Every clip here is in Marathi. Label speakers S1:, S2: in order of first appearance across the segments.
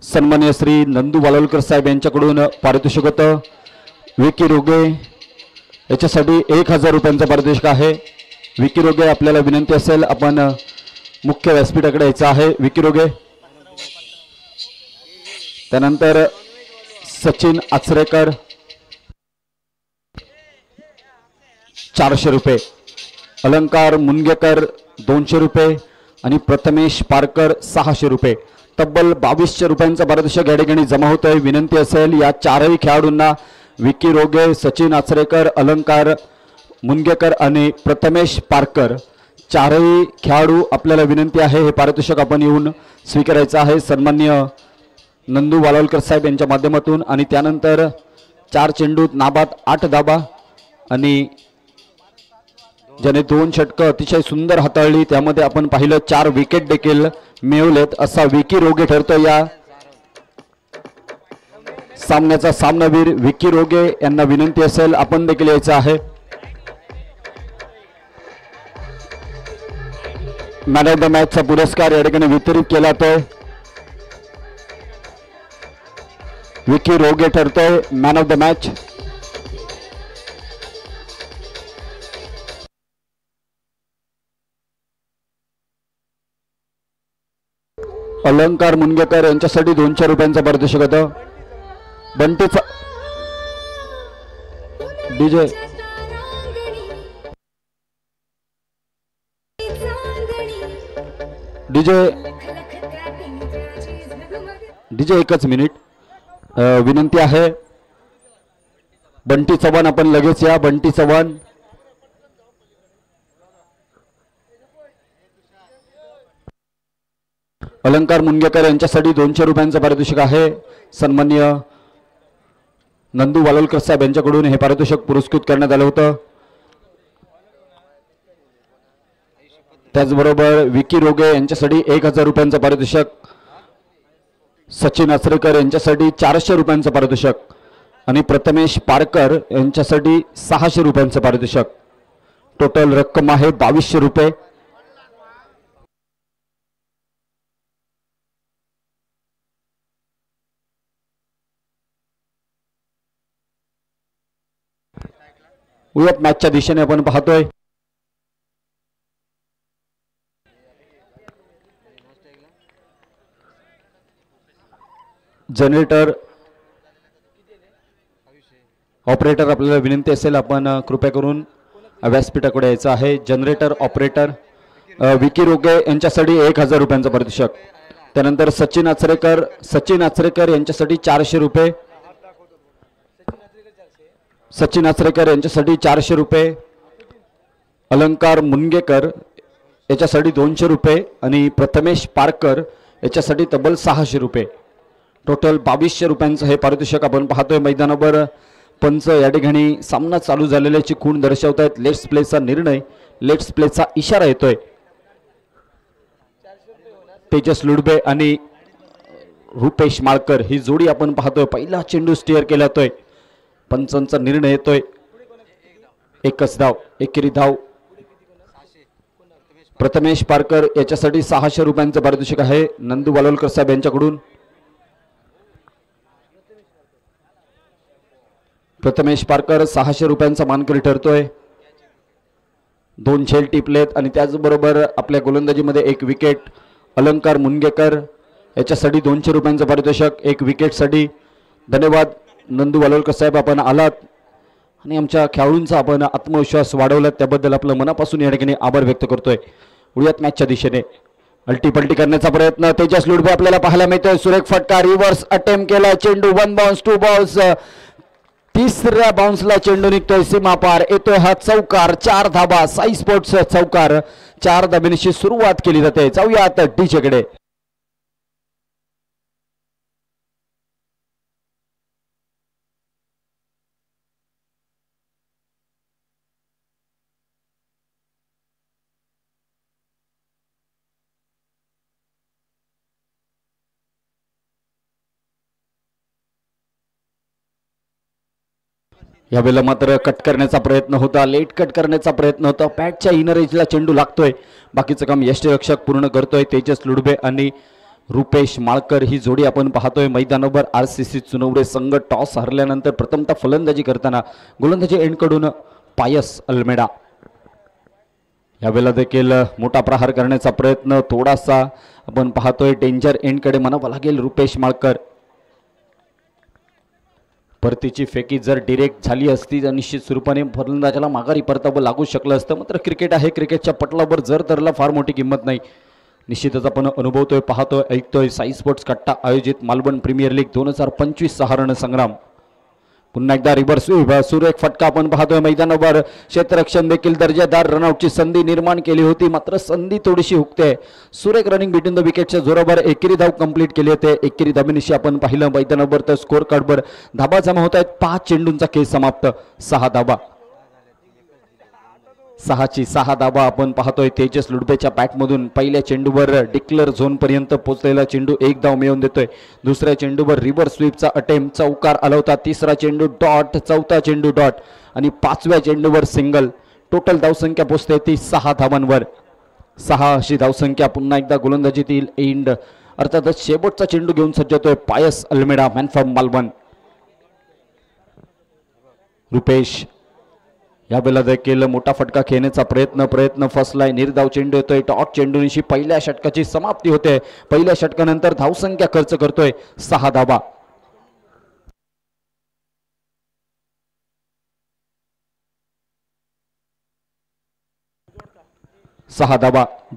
S1: सन्मान्य श्री नंदू वालोलकर साहेब यांच्याकडून पारितोषिक होतं. विकी रोगे याच्यासाठी 1000 रुपयांचं पारितोषिक आहे. विकी रोगे आपल्याला विनंती असेल आपण मुख्य व्यासपीठाकडे यायचं आहे. विकी रोगे, त्यानंतर सचिन आचरेकर 400 रुपये, अलंकार मुनगेकर 200 रुपये आणि प्रथमेश पारकर 600 रुपये. तब्बल 2200 रुपयांचा पारितोषिक या ठिकाणी जमा होत आहे. विनंती असेल या चारही खेळाडूंना विकी रोगे, सचिन आचरेकर, अलंकार मुनगेकर आणि प्रथमेश पारकर चारही खेळाडू आपल्याला विनंती आहे हे पारितोषिक आपण येऊन स्वीकारायचं आहे सन्माननीय नंदू वालोलकर साहेब यांच्या माध्यमातून. आणि त्यानंतर 4 चेंडूत नाबाद 8 धाबा आणि ज्याने 2 षटकं अतिशय सुंदर हाताळली, त्यामध्ये आपण पाहिलं 4 विकेट देखील मिळवलेत असा विकी रोगे ठरतो या सामन्याचा सामनावीर. विकी रोगे यांना विनंती असेल आपण देखील यायचं आहे. मॅन ऑफ द मॅचचा पुरस्कार या ठिकाणी वितरित केला जातोय. विकी रोगे ठरतोय मॅन ऑफ द मॅच. अलंकार मुनगेकर यांच्यासाठी 200 रुपयांचं पारितोषिक होतं. बंटीचा डीजे एकच मिनिट विनंती आहे. बंटी चव्हाण आपण लगेच या. बंटी चव्हाण, अलंकार मुनगेकर यांच्यासाठी 200 रुपयांचं पारितोषिक आहे. सन्माननीय नंदू वालोलकर साहेब यांच्याकडून हे पारितोषिक पुरस्कृत करण्यात आलं होतं. त्याचबरोबर विकी रोगे यांच्यासाठी 1000 रुपयांचं पारितोषिक, सचिन आचरेकर यांच्यासाठी 400 रुपयांचं पारितोषिक आणि प्रथमेश पारकर यांच्यासाठी 600 रुपयांचं पारितोषिक. टोटल रक्कम आहे 2200 रुपये. उलट मॅचच्या दिशेने आपण पाहतोय. जनरेटर ऑपरेटर आपल्याला विनंती असेल आपण कृपया करून व्यासपीठाकडे यायचं आहे. जनरेटर ऑपरेटर विकी रोगे यांच्यासाठी 1000 रुपयांचं पारितोषिक. त्यानंतर सचिन आचरेकर यांच्यासाठी 400 रुपये, सचिन आचरेकर यांच्यासाठी 400 रुपये, अलंकार मुनगेकर याच्यासाठी 200 रुपये आणि प्रथमेश पारकर याच्यासाठी तब्बल 600 रुपये. टोटल 2200 रुपयांचं हे पारितोषिक आपण पाहतोय. मैदानावर पंच या ठिकाणी सामना चालू झालेल्याची खूण दर्शवत आहेत. लेट्स प्लेचा निर्णय, लेट्स प्लेचा इशारा येतोय. तेजस लुडबे आणि रुपेश माळकर ही जोडी आपण पाहतोय. पहिला चेंडू स्टिअर केला जातोय. पंचांचा निर्णय येतोय. एकच धाव, एकेरी धाव. प्रथमेश पारकर याच्यासाठी 600 रुपयांचं पारितोषिक आहे नंदू वालोलकर साहेब यांच्याकडून. प्रथमेश पारकर 600 रुपयांचा मानकरी ठरतोय. 2 झेल टिपलेत आणि त्याचबरोबर आपल्या गोलंदाजीमध्ये 1 विकेट. अलंकार मुनगेकर याच्यासाठी 200 रुपयांचं पारितोषिक 1 विकेटसाठी. धन्यवाद नंदू वालोलकर साहेब, आपण आलात आणि आमच्या खेळाडूंचा आपण आत्मविश्वास वाढवलात त्याबद्दल आपलं मनापासून या ठिकाणी आभार व्यक्त करतोय. उडूयात मॅचच्या दिशेने. अल्टीपल्टी करण्याचा प्रयत्न तेजस लुडबे आपल्याला पाहायला मिळतोय. सुरेख फटका, रिव्हर्स अटेम्प्ट केला. चेंडू 1 बाउन्स 2 बॉल्स. तिसऱ्या बाउन्सला चेंडू निघतोय सीमा पार. येतोय हा चौकार. 4 धाबा. साई स्पोर्ट्स चौकार. 4 धाब्यांची सुरुवात केली जाते. जाऊयात डीजेकडे. यावेळेला मात्र कट करण्याचा प्रयत्न होता, लेट कट करण्याचा प्रयत्न होता. पॅडच्या इनर एजला चेंडू लागतोय. बाकीचं काम यष्टीरक्षक पूर्ण करतोय तेजस लुडबे आणि रुपेश माळकर ही जोडी आपण पाहतोय मैदानावर RCC चुनवरे संघ टॉस हरल्यानंतर प्रथमतः फलंदाजी करताना गोलंदाजी एंडकडून पायस अल्मेडा यावेळेला देखील मोठा प्रहार करण्याचा प्रयत्न थोडासा आपण पाहतोय डेंजर एंडकडे म्हणावं लागेल रुपेश माळकर परतीची फेकी जर डिरेक्ट झाली असती तर निश्चित स्वरूपाने फलंदाजाला माघारी परतावं लागू शकलं असतं मात्र क्रिकेट आहे क्रिकेटच्या पटलावर जर तरला फार मोठी किंमत नाही निश्चितच आपण अनुभवतोय पाहतोय ऐकतोय साई स्पोर्ट्स कट्टा आयोजित मालवण प्रीमियर लीग 2025 सहारण संग्राम पुन्हा एकदा रिव्हर्स सुरेख फटका आपण पाहतोय मैदानावर क्षेत्ररक्षण देखील दर्जेदार रनआउटची संधी निर्माण केली होती मात्र संधी थोडीशी हुकते सुरेख रनिंग बिटवीन द विकेटच्या जोरावर एकेरी धाव कंप्लीट केली होते एकेरी धाबेनिशी आपण पाहिलं मैदानावर तर स्कोर कार्डवर धाबा जमा होत आहेत 5 चेंडूंचा खेळ समाप्त 6 धाबा 6 धाबा आपण पाहतोय तेजस लुडबेच्या बॅटमधून पहिल्या चेंडूवर डिक्लेअर झोन पर्यंत पोहोचलेला चेंडू 1 धाव मिळवून देतोय दुसऱ्या चेंडूवर रिव्हर्स स्वीपचा अटेम्प्ट चौकार आला होता तिसरा चेंडू डॉट चौथा चेंडू डॉट आणि 5व्या चेंडूवर सिंगल टोटल धावसंख्या पोहोचते ती 6 धावांवर 6 अशी धावसंख्या पुन्हा एकदा गोलंदाजीतील एंड अर्थातच शेवटचा चेंडू घेऊन सज्ज होतोय पायस अल्मेडा मॅन फ्रॉम मालवण रुपेश यावेळेला देखील मोठा फटका खेळण्याचा प्रयत्न फसलाय निर्धाव चेंडू येतोय टॉट चेंडूनिशी पहिल्या षटकाची समाप्ती होते पहिल्या षटकानंतर धावसंख्या खर्च करतोय 6 धावा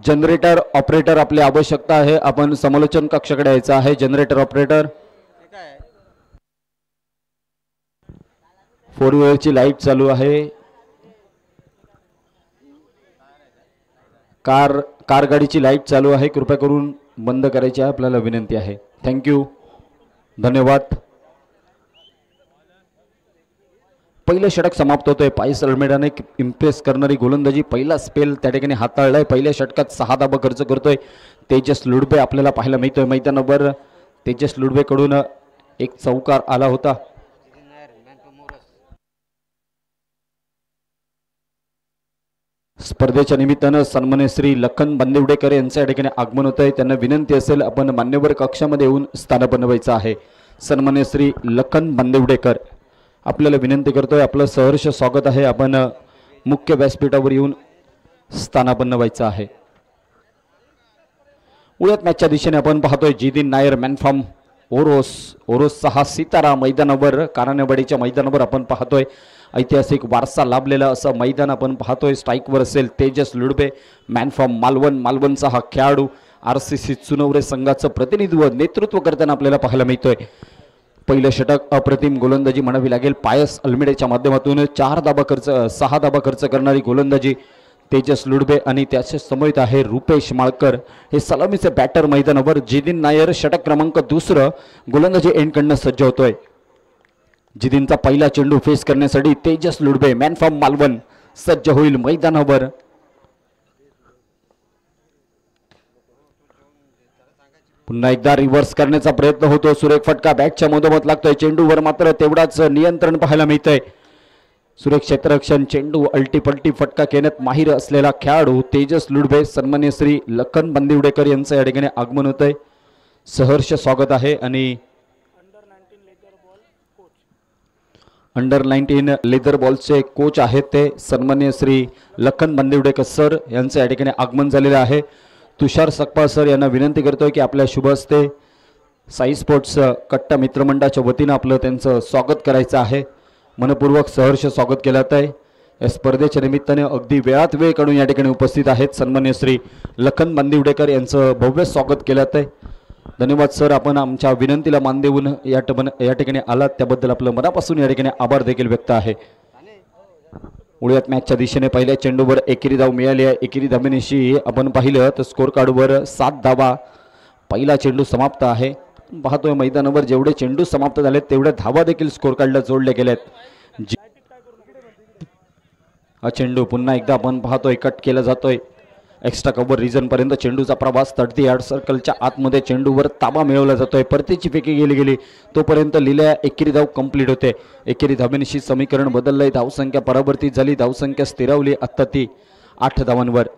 S1: जनरेटर ऑपरेटर आपली आवश्यकता आहे आपण समालोचन कक्षाकडे यायचं आहे जनरेटर ऑपरेटर 4 व्हीलरची लाईट चालू आहे कार गाडीची लाईट चालू आहे कृपया करून बंद करायची आहे आपल्याला विनंती आहे थँक्यू धन्यवाद पहिलं षटक समाप्त होतोय पायस अल्मेडाने इम्प्रेस करणारी गोलंदाजी पहिला स्पेल त्या ठिकाणी हाताळलाय पहिल्या षटकात 6 धाबा खर्च करतोय तेजस लुडबे आपल्याला पाहायला मिळतोय मैदानावर तेजस लुडबे कडून एक चौकार आला होता स्पर्धेच्या निमित्तानं सन्मान्य श्री लखन बांदिवडेकर यांच्या ठिकाणी आगमन होत आहे त्यांना विनंती असेल आपण मान्यवर कक्षामध्ये येऊन स्थान बनवायचं आहे सन्मान्य श्री लखन बांदिवडेकर आपल्याला विनंती करतोय आपलं सहर्ष स्वागत आहे आपण मुख्य व्यासपीठावर येऊन स्थान बनवायचं आहे उळ्यात मॅचच्या दिशेने आपण पाहतोय जिदिन नायर मॅन फ्रॉम ओरोस 6 सितारा मैदानावर कारानेवाडीच्या मैदानावर आपण पाहतोय ऐतिहासिक वारसा लाभलेला असं मैदान आपण पाहतोय स्ट्राईकवर असेल तेजस लुडबे मॅन फ्रॉम मालवणचा हा खेळाडू RCC चुनवरे संघाचं प्रतिनिधित्व नेतृत्व करताना आपल्याला पाहायला मिळतोय पहिलं षटक अप्रतिम गोलंदाजी म्हणावी लागेल पायस अल्मेडेच्या माध्यमातून 6 धाबा खर्च करणारी गोलंदाजी तेजस लुडबे आणि त्याचे समोर आहे रुपेश माळकर हे सलामीचे बॅटर मैदानावर जिदिन नायर षटक क्रमांक 2 गोलंदाजी एंडकडनं सज्ज होतोय जिदिनचा पहिला चेंडू फेस करण्यासाठी तेजस लुडबे मॅन फ्रॉम मालवण सज्ज होईल मैदानावर पुन्हा एकदा रिव्हर्स करण्याचा प्रयत्न होतो सुरेख फटका बॅटच्या मधोमध लागतोय चेंडूवर मात्र तेवढाच नियंत्रण पाहायला मिळतंय सुरेख क्षेत्ररक्षण चेंडू अल्टीपल्टी फटका खेळण्यात माहिर असलेला खेळाडू तेजस लुडबे सन्मान्य श्री लखन बांदिवडेकर यांचं या ठिकाणी आगमन होतंय सहर्ष स्वागत आहे आणि अंडर 19 लेदर बॉलचे कोच आहेत ते सन्मान्य श्री लखन बांदिवडेकर सर यांचं या ठिकाणी आगमन झालेलं आहे तुषार सकपाळ सर यांना विनंती करतोय की आपल्या शुभ हस्ते साई स्पोर्ट्स कट्टा मित्रमंडळाच्या वतीनं आपलं त्यांचं स्वागत करायचं आहे मनपूर्वक सहर्ष स्वागत केलं जात आहे या स्पर्धेच्या निमित्ताने अगदी वेळात वेळ काढून या ठिकाणी उपस्थित आहेत सन्मान्य श्री लखन बांदिवडेकर यांचं भव्य स्वागत केलं जात आहे धन्यवाद सर आपण आमच्या विनंतीला मान देऊन या ठिकाणी आलात त्याबद्दल आपलं मनापासून या ठिकाणी आभार देखील व्यक्त आहे उळ्यात मॅचच्या दिशेने पहिल्या चेंडूवर एकेरी धाव मिळाली आहे एकेरी धाबेनिशी आपण पाहिलं तर स्कोर कार्डवर 7 धावा पहिला चेंडू समाप्त आहे पाहतोय मैदानावर जेवढे चेंडू समाप्त झालेत तेवढ्या धावा देखील स्कोर कार्डला जोडले गेलेत हा चेंडू पुन्हा एकदा आपण पाहतोय कट केला जातोय एक्स्ट्रा कव्हर रिजन पर्यंत चेंडूचा प्रवास 30 यार्ड सर्कलच्या आतमध्ये चेंडूवर ताबा मिळवला जातोय परतीची फेकी गेली तोपर्यंत लिहिल्या एकेरी धाव कंप्लीट होते एकेरी धाबेनिशी समीकरण बदललंय धावसंख्या परावर्तित झाली धावसंख्या स्थिरावली आता ती 8 धावांवर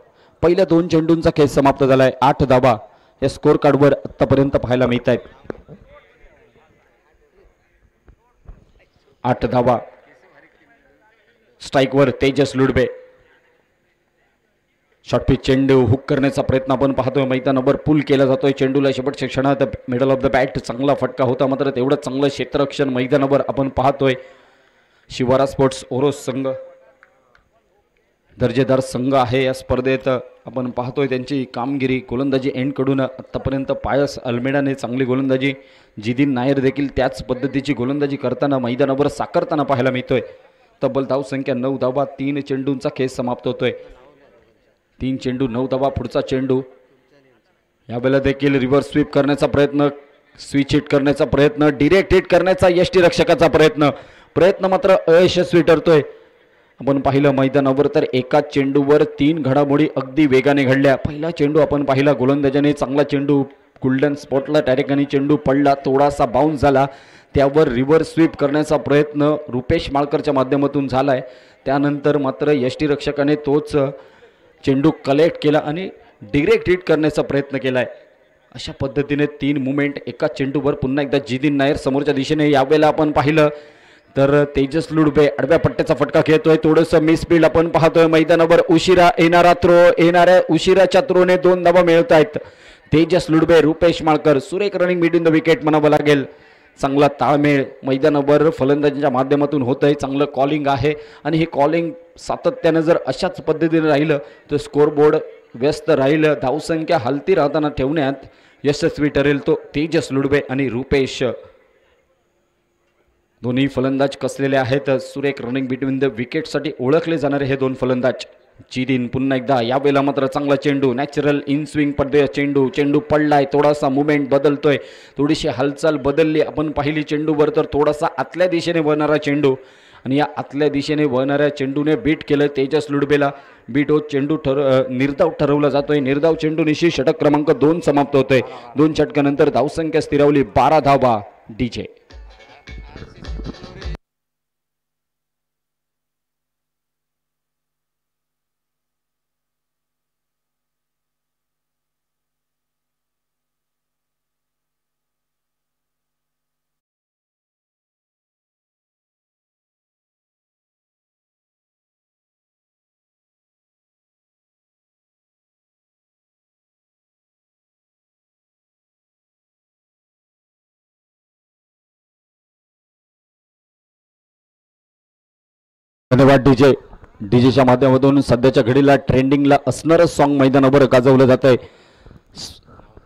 S1: पहिल्या 2 चेंडूंचा खेळ समाप्त झालाय 8 धावा या स्कोर कार्डवर आतापर्यंत पाहायला मिळत आहेत. 8 धावा. स्ट्राईकवर तेजस लुडबे. शॉर्टपिच चेंडू हुक करण्याचा प्रयत्न आपण पाहतोय. मैदानावर पुल केला जातोय. चेंडूला शेवटच्या क्षणात मिडल ऑफ द बॅट चांगला फटका होता, मात्र तेवढं चांगलं क्षेत्ररक्षण मैदानावर आपण पाहतोय. शिवारा स्पोर्ट्स ओरोस संघ दर्जेदार संघ आहे या स्पर्धेत. आपण पाहतोय त्यांची कामगिरी. गोलंदाजी एंडकडून आत्तापर्यंत पायस अल्मेडाने चांगली गोलंदाजी, जिदिन नायर देखील त्याच पद्धतीची गोलंदाजी करताना मैदानावर साकारताना पाहायला मिळतोय. तब्बल धावसंख्या 9 धावा. 3 चेंडूंचा खेळ समाप्त होतोय. 3 चेंडू 9 धावा. पुढचा चेंडू यावेळेला देखील रिव्हर्स स्वीप करण्याचा प्रयत्न, स्विच हिट करण्याचा प्रयत्न, डिरेक्ट हिट करण्याचा यष्टीरक्षकाचा प्रयत्न मात्र अयशस्वी ठरतोय. आपण पाहिलं मैदानावर तर एकाच चेंडूवर 3 घडामोडी अगदी वेगाने घडल्या. पहिला चेंडू आपण पाहिला, गोलंदाजाने चांगला चेंडू गोल्डन स्पॉटला त्या ठिकाणी चेंडू पडला, थोडासा बाउन्स झाला, त्यावर रिव्हर्स स्वीप करण्याचा प्रयत्न रुपेश माळकरच्या माध्यमातून झालाय. त्यानंतर मात्र यष्टीरक्षकाने तोच चेंडू कलेक्ट केला आणि डिरेक्ट हिट करण्याचा प्रयत्न केलाय. अशा पद्धतीने 3 मुवमेंट एका चेंडूवर. पुन्हा एकदा जिदिन नायर समोरच्या दिशेने. यावेळेला आपण पाहिलं तर तेजस लुडबे आडव्या पट्ट्याचा फटका खेळतोय. थोडंसं मिसफील्ड आपण पाहतोय मैदानावर. उशिरा येणारा थ्रो, येणाऱ्या उशिराच्या थ्रोने 2 धावा मिळत आहेत. तेजस लुडबे, रुपेश माळकर, सुरेख रनिंग बिटवीन द विकेट म्हणावं लागेल. चांगला ताळमेळ मैदानावर फलंदाजीच्या माध्यमातून होत आहे. चांगलं कॉलिंग आहे आणि हे कॉलिंग सातत्यानं जर अशाच पद्धतीने राहिलं तर स्कोरबोर्ड व्यस्त राहिलं, धावसंख्या हलती राहताना ठेवण्यात यशस्वी ठरेल तो तेजस लुडबे आणि रुपेश. दोन्ही फलंदाज कसलेले आहेत. सुरेख रनिंग बिटवीन द विकेटसाठी ओळखले जाणारे हे 2 फलंदाज. जिदिन पुन्हा एकदा. यावेळेला मात्र चांगला चेंडू, नॅचरल इन स्विंग पडतोय चेंडू पडलाय. थोडासा मुवमेंट बदलतोय, थोडीशी हालचाल बदलली आपण पाहिली चेंडूवर. तर थोडासा आतल्या दिशेने वळणारा चेंडू आणि या आतल्या दिशेने वळणाऱ्या चेंडूने बीट केलं तेजस लुडबेला. बीट होत चेंडू निर्धाव ठरवला जातोय. निर्धाव चेंडूनिशी षटक क्रमांक 2 समाप्त होतोय. 2 षटकानंतर धावसंख्या स्थिरावली 12 धावा. डीजे धन्यवाद. डीजेच्या माध्यमातून सध्याच्या घडीला ट्रेंडिंगला असणारं सॉन्ग मैदानावर गाजवलं जात आहे.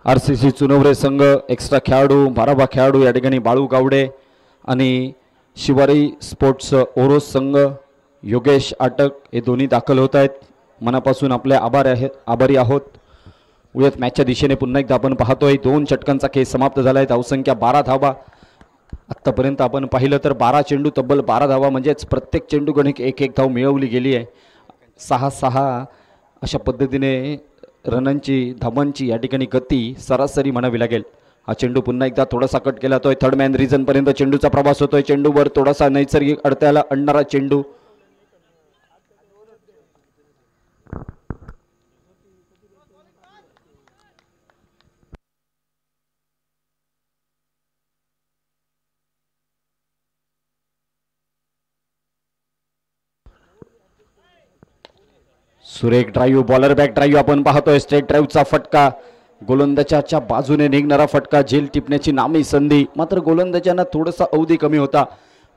S1: RCC चुनवरे संघ, एक्स्ट्रा खेळाडू, 12 खेळाडू या ठिकाणी बाळू गावडे आणि शिवारी स्पोर्ट्स ओरोस संघ योगेश आटक हे दोन्ही दाखल होत आहेत. मनापासून आपले आभारी आहोत. उद्याच मॅचच्या दिशेने पुन्हा एकदा आपण पाहतोय. 2 षटकांचा खेळ समाप्त झाला आहे. धावसंख्या 12 धावा. आत्तापर्यंत आपण पाहिलं तर 12 चेंडू तब्बल 12 धावा, म्हणजेच प्रत्येक चेंडू गणिक 1-1 धाव मिळवली गेली आहे. 6-6 अशा पद्धतीने रनांची, धावांची या ठिकाणी गती सरासरी म्हणावी लागेल. हा चेंडू पुन्हा एकदा थोडासा कट केला जातोय. थर्ड मॅन रिजन पर्यंत चेंडूचा प्रवास होतोय. चेंडूवर थोडासा नैसर्गिक अडथळ्याला आणणारा चेंडू. सुरेख ड्राईव्ह, बॉलर बॅक ड्राईव्ह आपण पाहतोय. स्ट्रेट ड्राईव्हचा फटका, गोलंदाजाच्या बाजूने निघणारा फटका, झेल टिपण्याची नामी संधी. मात्र गोलंदाजांना थोडासा अवधी कमी होता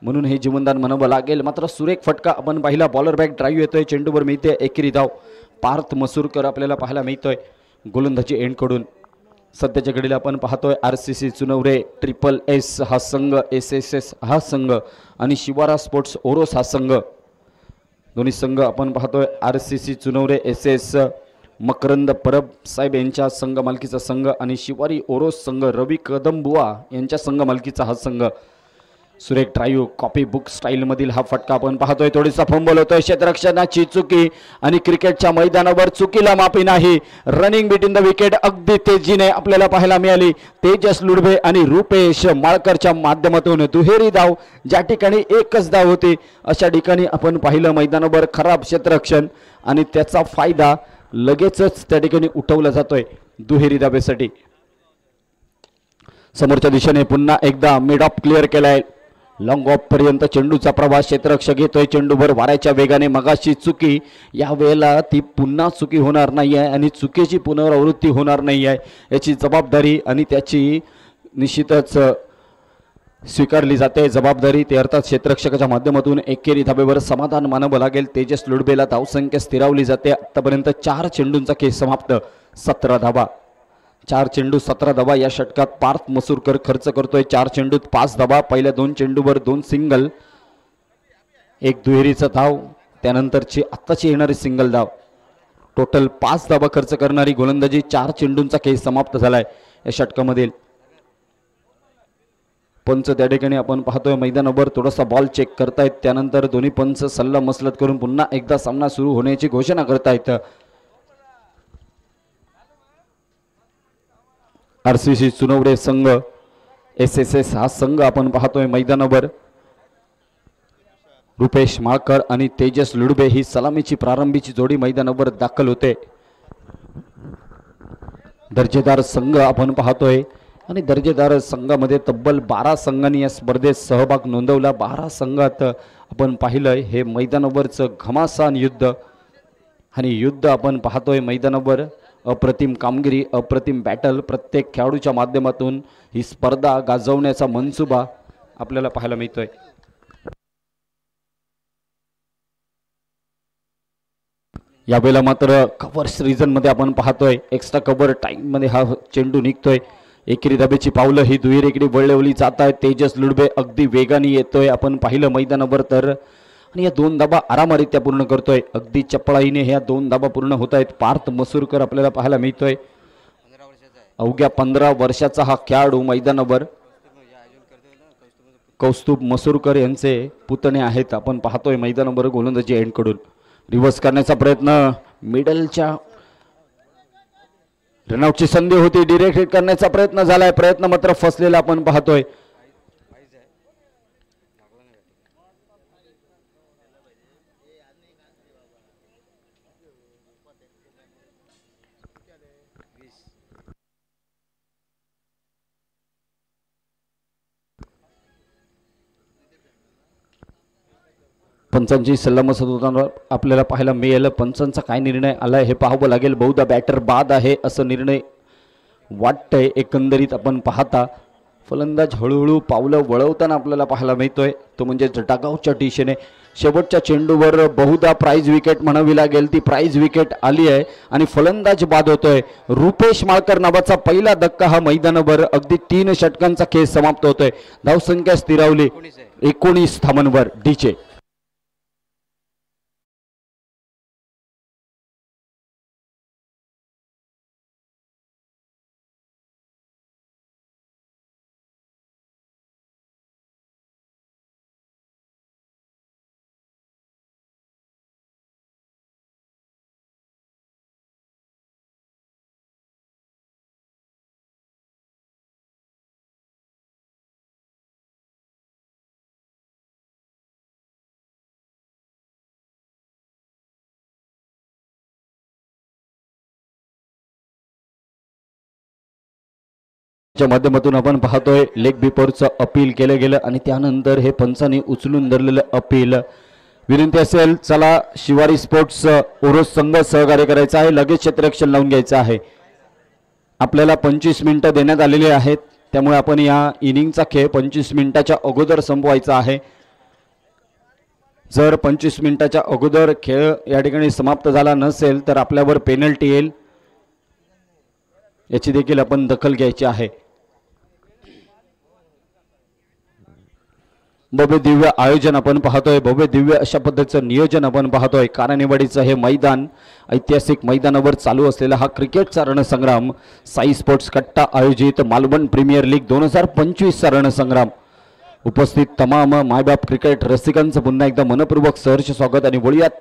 S1: म्हणून हे जीवनदान म्हणावं लागेल. मात्र सुरेख फटका आपण पाहिला. बॉलर बॅक ड्राईव्ह येतोय. चेंडूवर मिळते एकेरी धाव. पार्थ मसूरकर आपल्याला पाहायला मिळतोय गोलंदाजी एंडकडून. सध्याच्या घडीला आपण पाहतोय RCC चुनवरे SSS हा संघ, SSS हा संघ आणि शिवारा स्पोर्ट्स ओरोस हा संघ. दोन्ही संघ आपण पाहतोय. RCC चुनवरे SS मकरंद परब साहेब यांच्या संघ मालकीचा संघ आणि शिवारी ओरोस संघ रवी कदमबुवा यांच्या संघ मालकीचा हा संघ. सुरेख ड्राईव्ह, कॉपी बुक स्टाईलमधील हा फटका आपण पाहतोय. थोडीसा फंबल होतोय. क्षेत्ररक्षणाची चुकी आणि क्रिकेटच्या मैदानावर चुकीला माफी नाही. रनिंग बिटवीन द विकेट अगदी तेजीने आपल्याला पाहायला मिळाली. तेजस लुडबे आणि रुपेश माळकरच्या माध्यमातून दुहेरी धाव. ज्या ठिकाणी एकच धाव होती अशा ठिकाणी आपण पाहिलं मैदानावर खराब क्षेत्ररक्षण आणि त्याचा फायदा लगेचच त्या ठिकाणी उठवला जातोय दुहेरी धावेसाठी. समोरच्या दिशेने पुन्हा एकदा मिड ऑफ क्लिअर केलाय. लॉंग ऑफ पर्यंत चेंडूचा प्रवास क्षेत्ररक्षक घेतोय. चेंडूभर वाऱ्याच्या वेगाने मगाशी चुकी, या वेळेला ती पुन्हा चुकी होणार नाही आहे आणि चुकीची पुनरावृत्ती होणार नाही आहे याची जबाबदारी आणि त्याची निश्चितच स्वीकारली जाते जबाबदारी. ते अर्थात क्षेत्ररक्षकाच्या माध्यमातून एकेरी धाब्यावर समाधान मानावं लागेल. तेजस लुडबेला धावसंख्या स्थिरावली जाते. आतापर्यंत 4 चेंडूंचा खेळ समाप्त, 17 धावा. 4 चेंडू 17 धावा या षटकात पार्थ मसूरकर खर्च करतोय. 4 चेंडूत 5 धावा. पहिल्या 2 चेंडूवर 2 सिंगल, 1 दुहेरीचा धाव, त्यानंतरची आत्ताची येणारी सिंगल धाव. टोटल 5 धावा खर्च करणारी गोलंदाजी. 4 चेंडूंचा खेळ समाप्त झालाय या षटकामधील. पंच त्या ठिकाणी आपण पाहतोय मैदानावर थोडासा बॉल चेक करतायत. त्यानंतर दोन्ही पंच सल्ला मसलत करून पुन्हा एकदा सामना सुरू होण्याची घोषणा करतायत. RCC चुनवडे संघ, SSS हा संघ आपण पाहतोय मैदानावर. रुपेश माळकर आणि तेजस लुडबे ही सलामीची प्रारंभीची जोडी मैदानावर दाखल होते. दर्जेदार संघ आपण पाहतोय आणि दर्जेदार संघामध्ये तब्बल 12 संघांनी या स्पर्धेत सहभाग नोंदवला. 12 संघात आपण पाहिलंय हे मैदानावरचं घमासान युद्ध आणि युद्ध आपण पाहतोय मैदानावर. अप्रतिम कामगिरी, अप्रतिम बॅटल. प्रत्येक खेळाडूच्या माध्यमातून ही स्पर्धा गाजवण्याचा मनसुबा आपल्याला पाहायला मिळतोय. यावेळेला मात्र कव्हर सीझन मध्ये आपण पाहतोय एक्स्ट्रा कव्हर टाइम मध्ये हा चेंडू निघतोय. एकेरी धाब्याची पावलं ही दुहेरीकडे वळवली जात आहेत. तेजस लुडबे अगदी वेगाने येतोय आपण पाहिलं मैदानावर तर, आणि या 2 धाबा आरामरित्या पूर्ण करतोय. अगदी चपळाईने ह्या 2 धाबा पूर्ण होत आहेत. पार्थ मसूरकर आपल्याला पाहायला मिळतोय. अवघ्या 15 वर्षाचा हा खेळाडू मैदानावर. कौस्तुभ मसूरकर यांचे पुतणे आहेत आपण पाहतोय मैदानावर. गोलंदाजी एंडकडून रिव्हर्स करण्याचा प्रयत्न, मिडलच्या रनआउटची संधी होती. डिरेक्ट हिट करण्याचा प्रयत्न झालाय, प्रयत्न मात्र फसलेला आपण पाहतोय. पंचांची सल्लामसलत होताना आपल्याला पाहायला मिळालं. पंचांचा काय निर्णय आलाय हे पाहावं लागेल. बहुधा बॅटर बाद आहे असं निर्णय वाटतंय एकंदरीत आपण पाहता. फलंदाज हळूहळू पावलं वळवताना आपल्याला पाहायला मिळतोय तो म्हणजे जटागावच्या दिशेने. शेवटच्या चेंडूवर बहुधा प्राइज विकेट म्हणावी लागेल. ती प्राइज विकेट आली आहे आणि फलंदाज बाद होतोय. रुपेश माळकर नावाचा पहिला धक्का हा मैदानावर. अगदी 3 षटकांचा खेळ समाप्त होतोय. धावसंख्या स्थिरावली 19 धावांवर. डीचे च्या माध्यमातून आपण पाहतोय लेग बिफोरचं अपील केलं गेलं आणि त्यानंतर हे पंचांनी उचलून धरलेलं अपील. विनंती असेल चला शिवारी स्पोर्ट्स ओरोस संघ सहकार्य करायचा आहे. लगेच क्षेत्ररक्षण लावून घ्यायचं आहे. आपल्याला 25 मिनिटं देण्यात आलेली आहेत त्यामुळे आपण या इनिंगचा खेळ 25 मिनिटाच्या अगोदर संपवायचा आहे. जर 25 मिनिटाच्या अगोदर खेळ या ठिकाणी समाप्त झाला नसेल तर आपल्यावर पेनल्टी येईल. याची देखील आपण दखल घ्यायची आहे. भव्य दिव्य आयोजन आपण पाहतोय. भव्य दिव्य अशा पद्धतीचं नियोजन आपण पाहतोय. कारानेवाडीचं हे मैदान, ऐतिहासिक मैदानावर चालू असलेला हा क्रिकेटचा रणसंग्राम, साई स्पोर्ट्स कट्टा आयोजित मालवण प्रीमियर लीग 2025चा रणसंग्राम. उपस्थित तमाम मायबाप क्रिकेट रसिकांचं पुन्हा एकदा मनपूर्वक सहर्ष स्वागत आणि वळूयात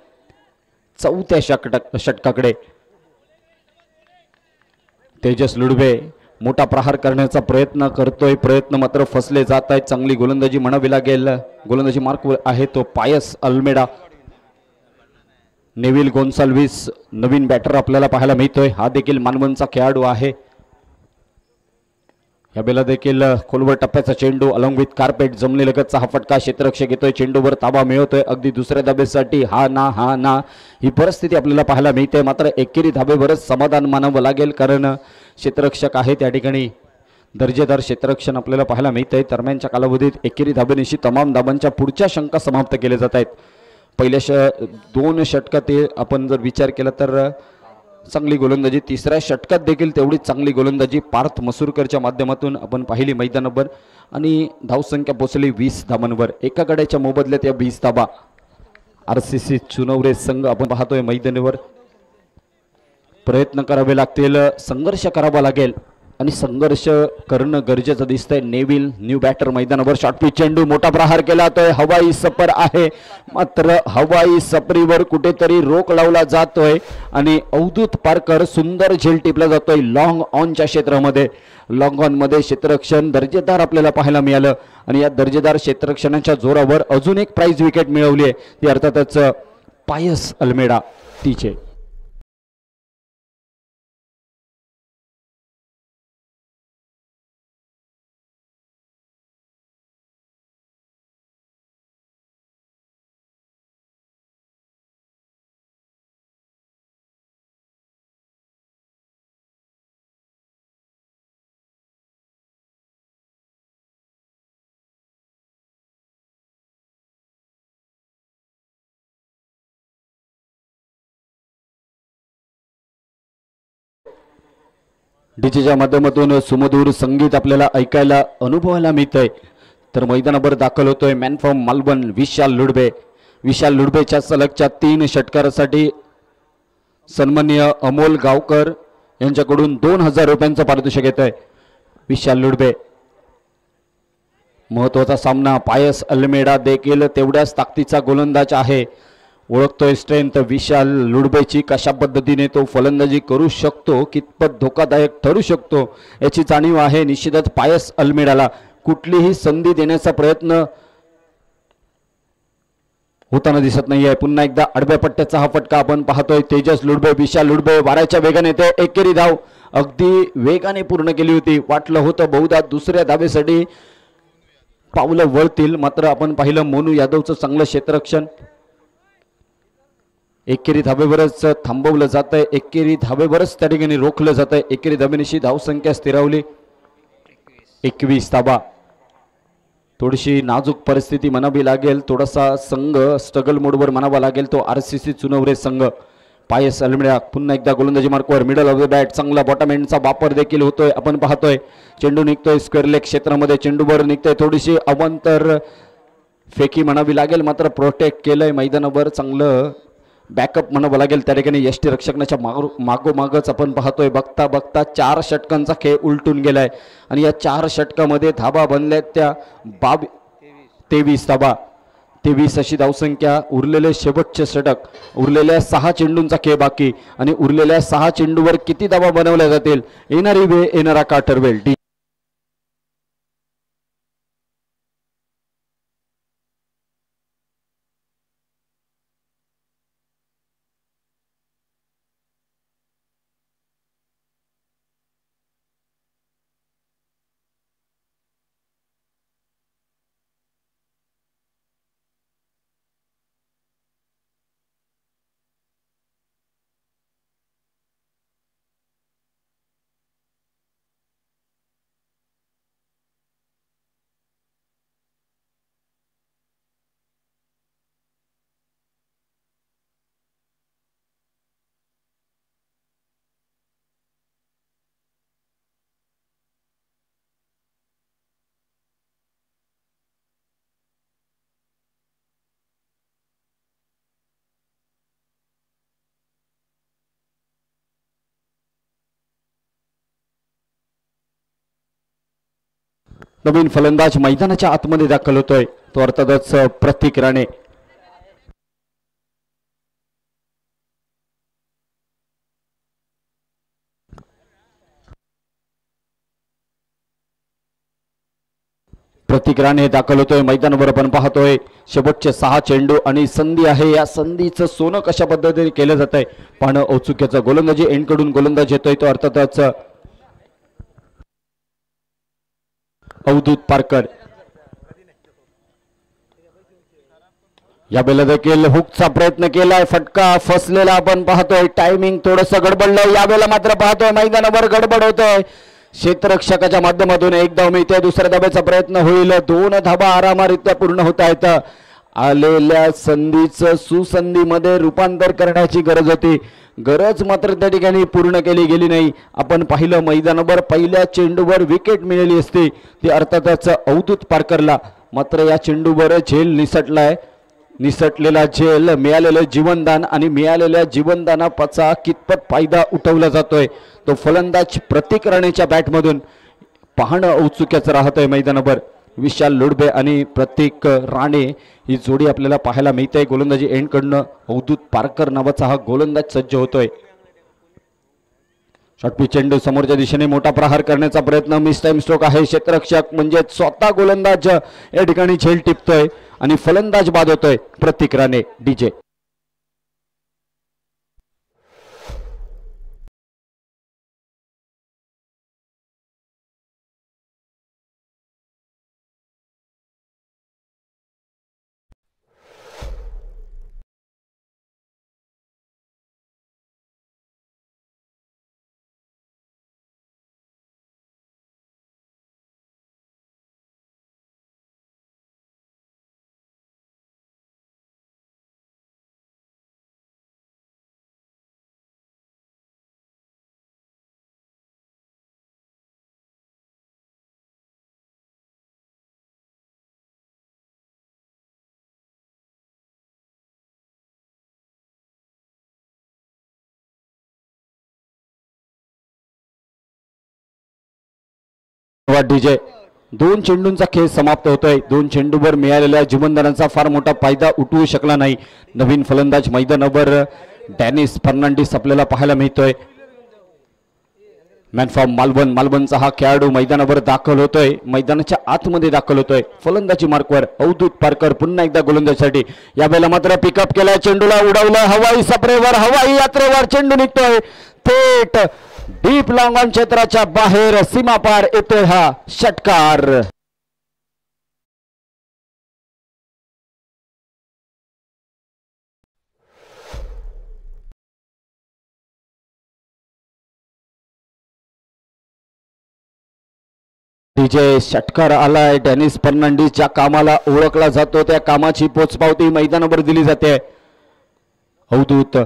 S1: 4थ्या षटकाकडे. तेजस लुडबे मोठा प्रहार करण्याचा प्रयत्न करतोय. प्रयत्न मात्र फसले जात आहेत. चांगली गोलंदाजी म्हणावी लागेल. गोलंदाजी मार्क आहे तो पायस अल्मेडा. नेव्हिल गोन्साल्विस नवीन बॅटर आपल्याला पाहायला मिळतोय. हा देखील मानवणचा खेळाडू आहे. या बेला देखील खोलवर टप्प्याचा चेंडू अलॉंग विथ कार्पेट जमलेलगतचा हा फटका क्षेत्ररक्षक घेतोय, चेंडूवर ताबा मिळवतोय. अगदी दुसऱ्या धाबेसाठी हा ना ही परिस्थिती आपल्याला पाहायला मिळते. मात्र एकेरी धाबेवरच समाधान मानावं लागेल, कारण क्षेत्ररक्षक आहे त्या ठिकाणी दर्जेदार क्षेत्ररक्षण आपल्याला पाहायला मिळतंय. दरम्यानच्या कालावधीत एकेरी धाबेनिशी तमाम धाबांच्या पुढच्या शंका समाप्त केल्या जात आहेत. पहिल्या 2 षटकात आपण जर विचार केला तर चांगली गोलंदाजी, तिसऱ्या षटकात देखील तेवढीच चांगली गोलंदाजी पार्थ मसूरकरच्या माध्यमातून आपण पाहिली मैदानावर. आणि धावसंख्या पोचली 20 धाबांवर. एका गड्याच्या मोबदल्यात या 20 धाबा RCC चुनवरे संघ आपण पाहतोय मैदानावर. प्रयत्न करावे लागतील, संघर्ष करावा लागेल आणि संघर्ष करणं गरजेचं दिसतंय. नेव्हिल न्यू बॅटर मैदानावर शॉर्ट पिच चेंडू, मोठा प्रहार केला जातोय. हवाई सफर आहे, मात्र हवाई सफरीवर कुठेतरी रोख लावला जातोय आणि अवधूत पारकर सुंदर झेल टिपला जातोय लॉंग ऑनच्या क्षेत्रामध्ये. लॉंग ऑन मध्ये क्षेत्ररक्षण दर्जेदार आपल्याला पाहायला मिळालं आणि या दर्जेदार क्षेत्ररक्षणाच्या जोरावर अजून एक प्राइज विकेट मिळवली आहे, ती अर्थातच पायस अल्मेडा तिचे. डीजेच्या माध्यमातून सुमधूर संगीत आपल्याला ऐकायला अनुभवायला मिळतंय. तर मैदानावर दाखल होतोय मॅन फ्रॉम मालवण विशाल लुडबे. विशाल लुडबेच्या सलगच्या 3 षटकारासाठी सन्माननीय अमोल गावकर यांच्याकडून 2000 रुपयांचं पारितोषिक येत आहे. विशाल लुडबे महत्वाचा सामना. पायस अल्मेडा देखील तेवढ्याच ताकदीचा गोलंदाज आहे. ओळखतोय स्ट्रेंथ विशाल लुडबेची, कशा पद्धतीने तो फलंदाजी करू शकतो, कितपत धोकादायक ठरू शकतो याची जाणीव आहे. निश्चितच पायस अल्मेडाला कुठलीही संधी देण्याचा प्रयत्न होताना दिसत नाहीये. पुन्हा एकदा आडव्या पट्ट्याचा हा फटका आपण पाहतोय. तेजस लुडबे, विशाल लुडबे वाऱ्याच्या वेगाने येते. एकेरी धाव अगदी वेगाने पूर्ण केली होती. वाटलं होतं बहुधा दुसऱ्या धावेसाठी पावलं वळतील, मात्र आपण पाहिलं मोनू यादवचं चांगलं क्षेत्ररक्षण. एकेरी धाबेवरच थांबवलं जात आहे, एकेरी धाबेवरच त्या ठिकाणी रोखलं जात आहे. एकेरी धाबेनिशी धावसंख्या स्थिरावली 21 धाबा. थोडीशी नाजूक परिस्थिती म्हणावी लागेल, थोडासा संघ स्ट्रगल मोडवर म्हणावा लागेल तो RCC चुनवरे संघ. पायस अल्मेडा पुन्हा एकदा गोलंदाजी मार्कवर, मिडल ऑफ द बॅट, चांगला बॉटम एंडचा वापर देखील होतोय आपण पाहतोय. चेंडू निघतोय स्क्वेअर लेग क्षेत्रामध्ये, चेंडूवर निघतोय, थोडीशी अवांतर फेकी म्हणावी लागेल, मात्र प्रोटेक्ट केलंय मैदानावर. चांगलं बॅकअप म्हणावं लागेल त्या ठिकाणी यष्टी रक्षकनाच्या मागोमागच आपण पाहतोय. बघता बघता 4 षटकांचा खेळ उलटून गेलाय आणि या 4 षटकामध्ये धाबा बनल्यात त्या 23 धाबा. 23 अशी धावसंख्या. उरलेले शेवटचे षटक, उरलेल्या 6 चेंडूंचा खेळ बाकी आणि उरलेल्या 6 चेंडूवर किती धाबा बनवल्या जातील येणारी वेळ येणारा का ठरवेल. नवीन फलंदाज मैदानाच्या आतमध्ये दाखल होतोय, तो अर्थातच प्रतीक राणे. प्रतीक राणे दाखल होतोय मैदानावर. आपण पाहतोय शेवटचे 6 चेंडू आणि संधी आहे. या संधीचं सोनं कशा पद्धतीने केलं जात आहे पाहणं औत्सुक्याचं. गोलंदाजी एंडकडून गोलंदाज येतोय तो अर्थातच अवधूत पारकर. या बेला देखील हुकचा प्रयत्न केलाय, फटका फसलेला आपण पाहतोय. टायमिंग थोडस गडबडलंय यावेळेला, मात्र पाहतोय मैदानावर गडबड होतोय. क्षेत्ररक्षकाच्या माध्यमातून एक धाव मिळते, दुसऱ्या धाब्याचा प्रयत्न होईल. 2 धाबा आरामारित्या पूर्ण होत आहेत. आलेल्या संधीचं सुसंधीमध्ये रूपांतर करण्याची गरज होती, गरज मात्र त्या ठिकाणी पूर्ण केली गेली नाही. आपण पाहिलं मैदानावर पहिल्या चेंडूवर विकेट मिळाली असती ती अर्थातच अवधूत पारकरला, मात्र या चेंडूवर झेल निसटलाय. निसटलेला झेल, मिळालेलं जीवनदान आणि मिळालेल्या जीवनदानाचा कितपत फायदा उठवला जातोय तो फलंदाज प्रतीक राणेच्या बॅटमधून पाहणं औत्सुक्याचं राहतंय मैदानावर. विशाल लोडबे आणि प्रतीक राणे ही जोडी आपल्याला पाहायला मिळते. गोलंदाजी एंडकडनं अवधूत पारकर नावाचा हा गोलंदाज सज्ज होतोय. शॉर्टपिच चेंडू समोरच्या दिशेने मोठा प्रहार करण्याचा प्रयत्न, मिस टाइम स्ट्रोक आहे. क्षेत्ररक्षक म्हणजे स्वतः गोलंदाज या ठिकाणी झेल टिपतोय आणि फलंदाज बाद होतोय प्रतीक राणे. डीजे डीजे 2 चेंडूंचा खेळ समाप्त होतोय. 2 चेंडूवर मिळालेल्या जीवनदानाचा फार मोठा फायदा उठवू शकला नाही. नवीन फलंदाज मैदानावर डॅनिस फर्नांडिस आपल्याला पाहायला मिळतोय. मॅन फ्रॉम मालवण, मालवणचा हा खेळाडू मैदानावर दाखल होतोय, मैदानाच्या आतमध्ये दाखल होतोय. फलंदाजी मार्कवर अवधूत पारकर पुन्हा एकदा गोलंदाजीसाठी. यावेळेला मात्र पिकअप केला, चेंडूला उडवलं हवाई सप्रेवर, हवाई यात्रेवर चेंडू निघतोय थेट डीप लॉंग ऑन क्षेत्राच्या बाहेर, सीमापार येतोय हा षटकार. डीजे षटकार आलाय. डेनिस फर्नांडिस ज्या कामाला ओळखला जातो त्या कामाची पोचपावती मैदानावर दिली जाते. अवधूत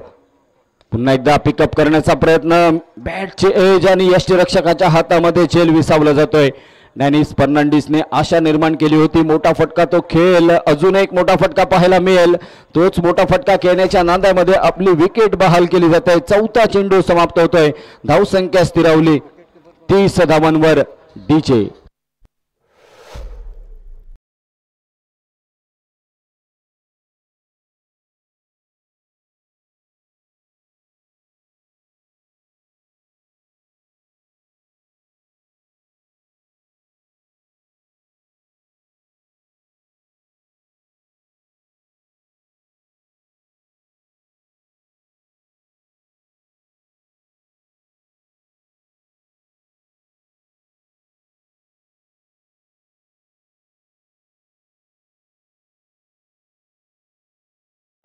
S1: पुन्हा एकदा पिकअप करण्याचा प्रयत्न, बॅटचे एज आणि यष्टीरक्षकाच्या हातामध्ये झेल विसावला जातोय. डॅनिस फर्नांडिसने आशा निर्माण केली होती, मोठा फटका तो खेळ, अजून एक मोठा फटका पाहायला मिळेल. तोच मोठा फटका खेळण्याच्या नादामध्ये आपली विकेट बहाल केली जाते. 4था चेंडू समाप्त होतोय. धावसंख्या स्थिरावली 30 धावांवर. डीजे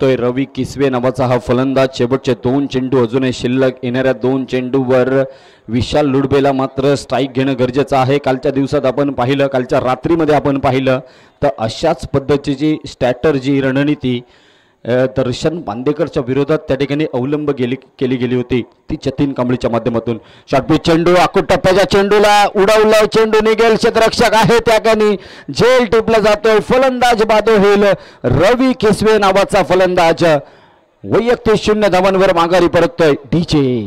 S1: रवी किसवे नावाचा हा फलंदाज. शेवटचे 2 चेंडू अजूनही शिल्लक. येणाऱ्या 2 चेंडूवर विशाल लुडबेला मात्र स्ट्राईक घेणं गरजेचं आहे. कालच्या दिवसात आपण पाहिलं, कालच्या रात्रीमध्ये आपण पाहिलं तर अशाच पद्धतीची स्ट्रॅटर्जी, रणनीती दर्शन बांदेकरच्या विरोधात त्या ठिकाणी अवलंब केली गेली होती, ती जतीन कांबळीच्या माध्यमातून. शॉर्टपिच चेंडू, आकुट टप्प्याच्या चेंडूला उडवलं, चेंडू निघेल. क्षेत्ररक्षक आहे त्या ठिकाणी, झेल टिपला जातोय. फलंदाज बाद होईल. रवी किसवे नावाचा फलंदाज वैयक्तिक 0 धावांवर माघारी परततोय. डीजे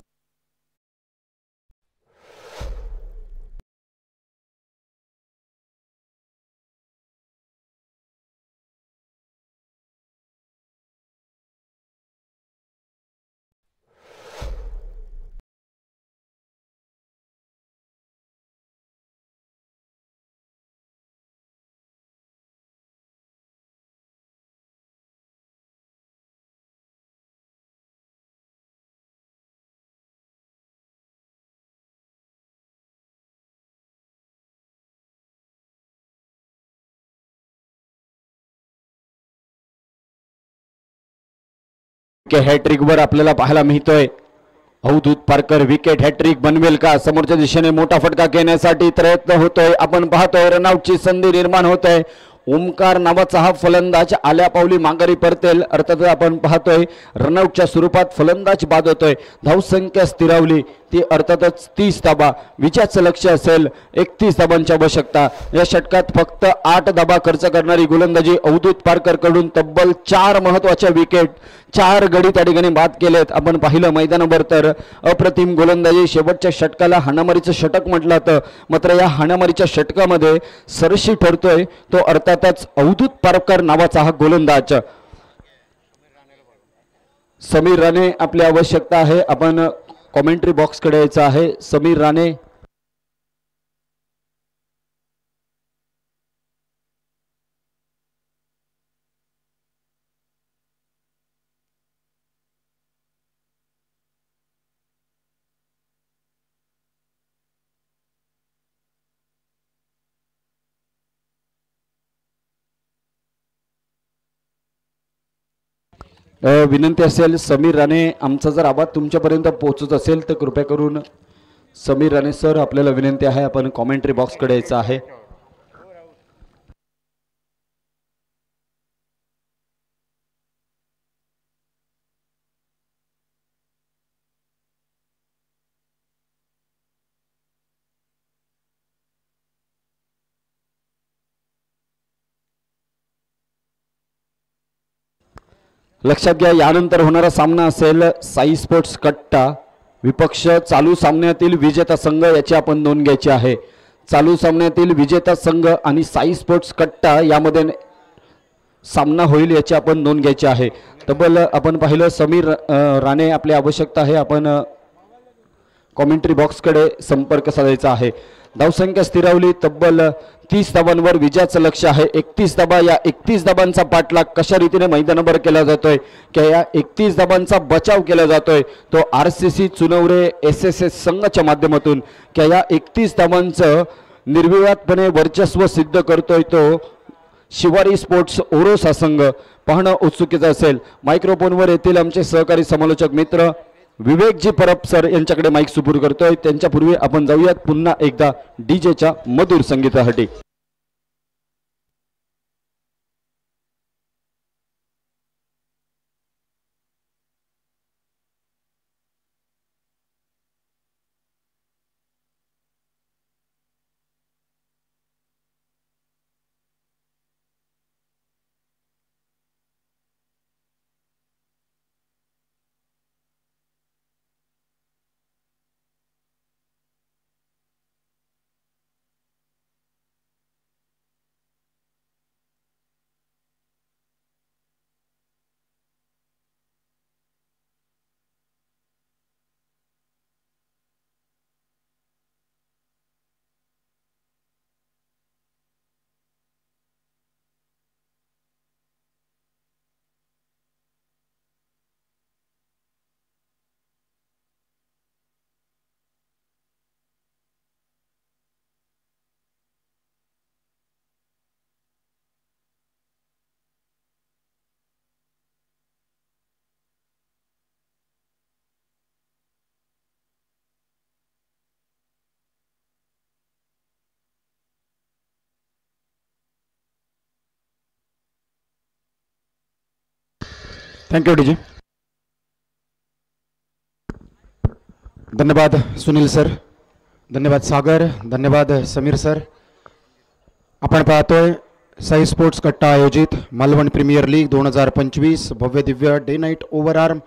S1: हॅट्रिक वर आपल्याला पाहायला मिळतोय. अवधूत पारकर विकेट हॅट्रिक बनवेल का? समोरच्या दिशेने मोठा फटका घेण्यासाठी प्रयत्न होतोय. आपण पाहतोय रनआउटची संधी निर्माण होतोय. ओमकार नावाचा हा फलंदाज आल्या पावली माघारी परतेल. अर्थात आपण पाहतोय रनआउटच्या स्वरूपात फलंदाज बाद होतोय. धावसंख्या स्थिरावली ती अर्थातच 30 धाबा. विजयाचं लक्ष असेल 31 धाबांची आवश्यकता. या षटकात फक्त 8 धाबा खर्च करणारी गोलंदाजी अवधूत पारकर कडून तब्बल 4 महत्वाच्या विकेट 4 गडी त्या ठिकाणी बाद केलेत. आपण पाहिलं मैदानावर तर अप्रतिम गोलंदाजी. शेवटच्या षटकाला हाणामारीचं षटक म्हटलं जातं. मात्र या हाणामारीच्या षटकामध्ये सरशी ठरतोय तो अर्थातच अवधूत पारकर नावाचा हा गोलंदाज. समीर राणे आपली आवश्यकता आहे. आपण कॉमेंट्री बॉक्स कडे यायचं आहे. समीर राणे विनंती असेल समीर राणे आमचा जर आवाज तुमच्यापर्यंत पोहोचत असेल तर कृपया करून समीर राणे सर आपल्याला विनंती आहे आपण कॉमेंट्री बॉक्स कडे यायचं आहे. लक्षात घ्या यानंतर होणारा सामना असेल साई स्पोर्ट्स कट्टा विपक्ष चालू सामन्यातील विजेता संघ याची आपण नोंद घ्यायची आहे. चालू सामन्यातील विजेता संघ आणि साई स्पोर्ट्स कट्टा यामध्ये सामना होईल याची आपण नोंद घ्यायची आहे. तब्बल आपण पाहिलं समीर राणे आपली आवश्यकता आहे. आपण कॉमेंट्री बॉक्स कडे संपर्क साधायचा आहे. धावसंख्या स्थिरावली तब्बल 30 धाबांवर विजयाचं लक्ष आहे. 31 धाबा. या 31 धाबांचा पाठलाग कशा रीतीने मैदानावर केला जातोय की या 31 धाबांचा बचाव केला जातोय तो RCC चुनवरे SSS संघाच्या माध्यमातून की या 31 धाबांचं निर्विवादपणे वर्चस्व सिद्ध करतोय तो शिवारी स्पोर्ट्स ओरोस हा संघ. पाहणं उत्सुकीचं असेल. मायक्रोफोनवर येथील आमचे सहकारी समालोचक मित्र विवेकजी परब सर यांच्याकडे माईक सुपूर्द करतोय. त्यांच्यापूर्वी आपण जाऊयात पुन्हा एकदा डीजेच्या मधुर संगीतासाठी. Thank you DJ. धन्यवाद सुनील सर. धन्यवाद सागर. धन्यवाद समीर सर. आपण पाहतोय साई स्पोर्ट्स कट्टा आयोजित मालवण प्रीमियर लीग 2025 भव्य Divya day night overarm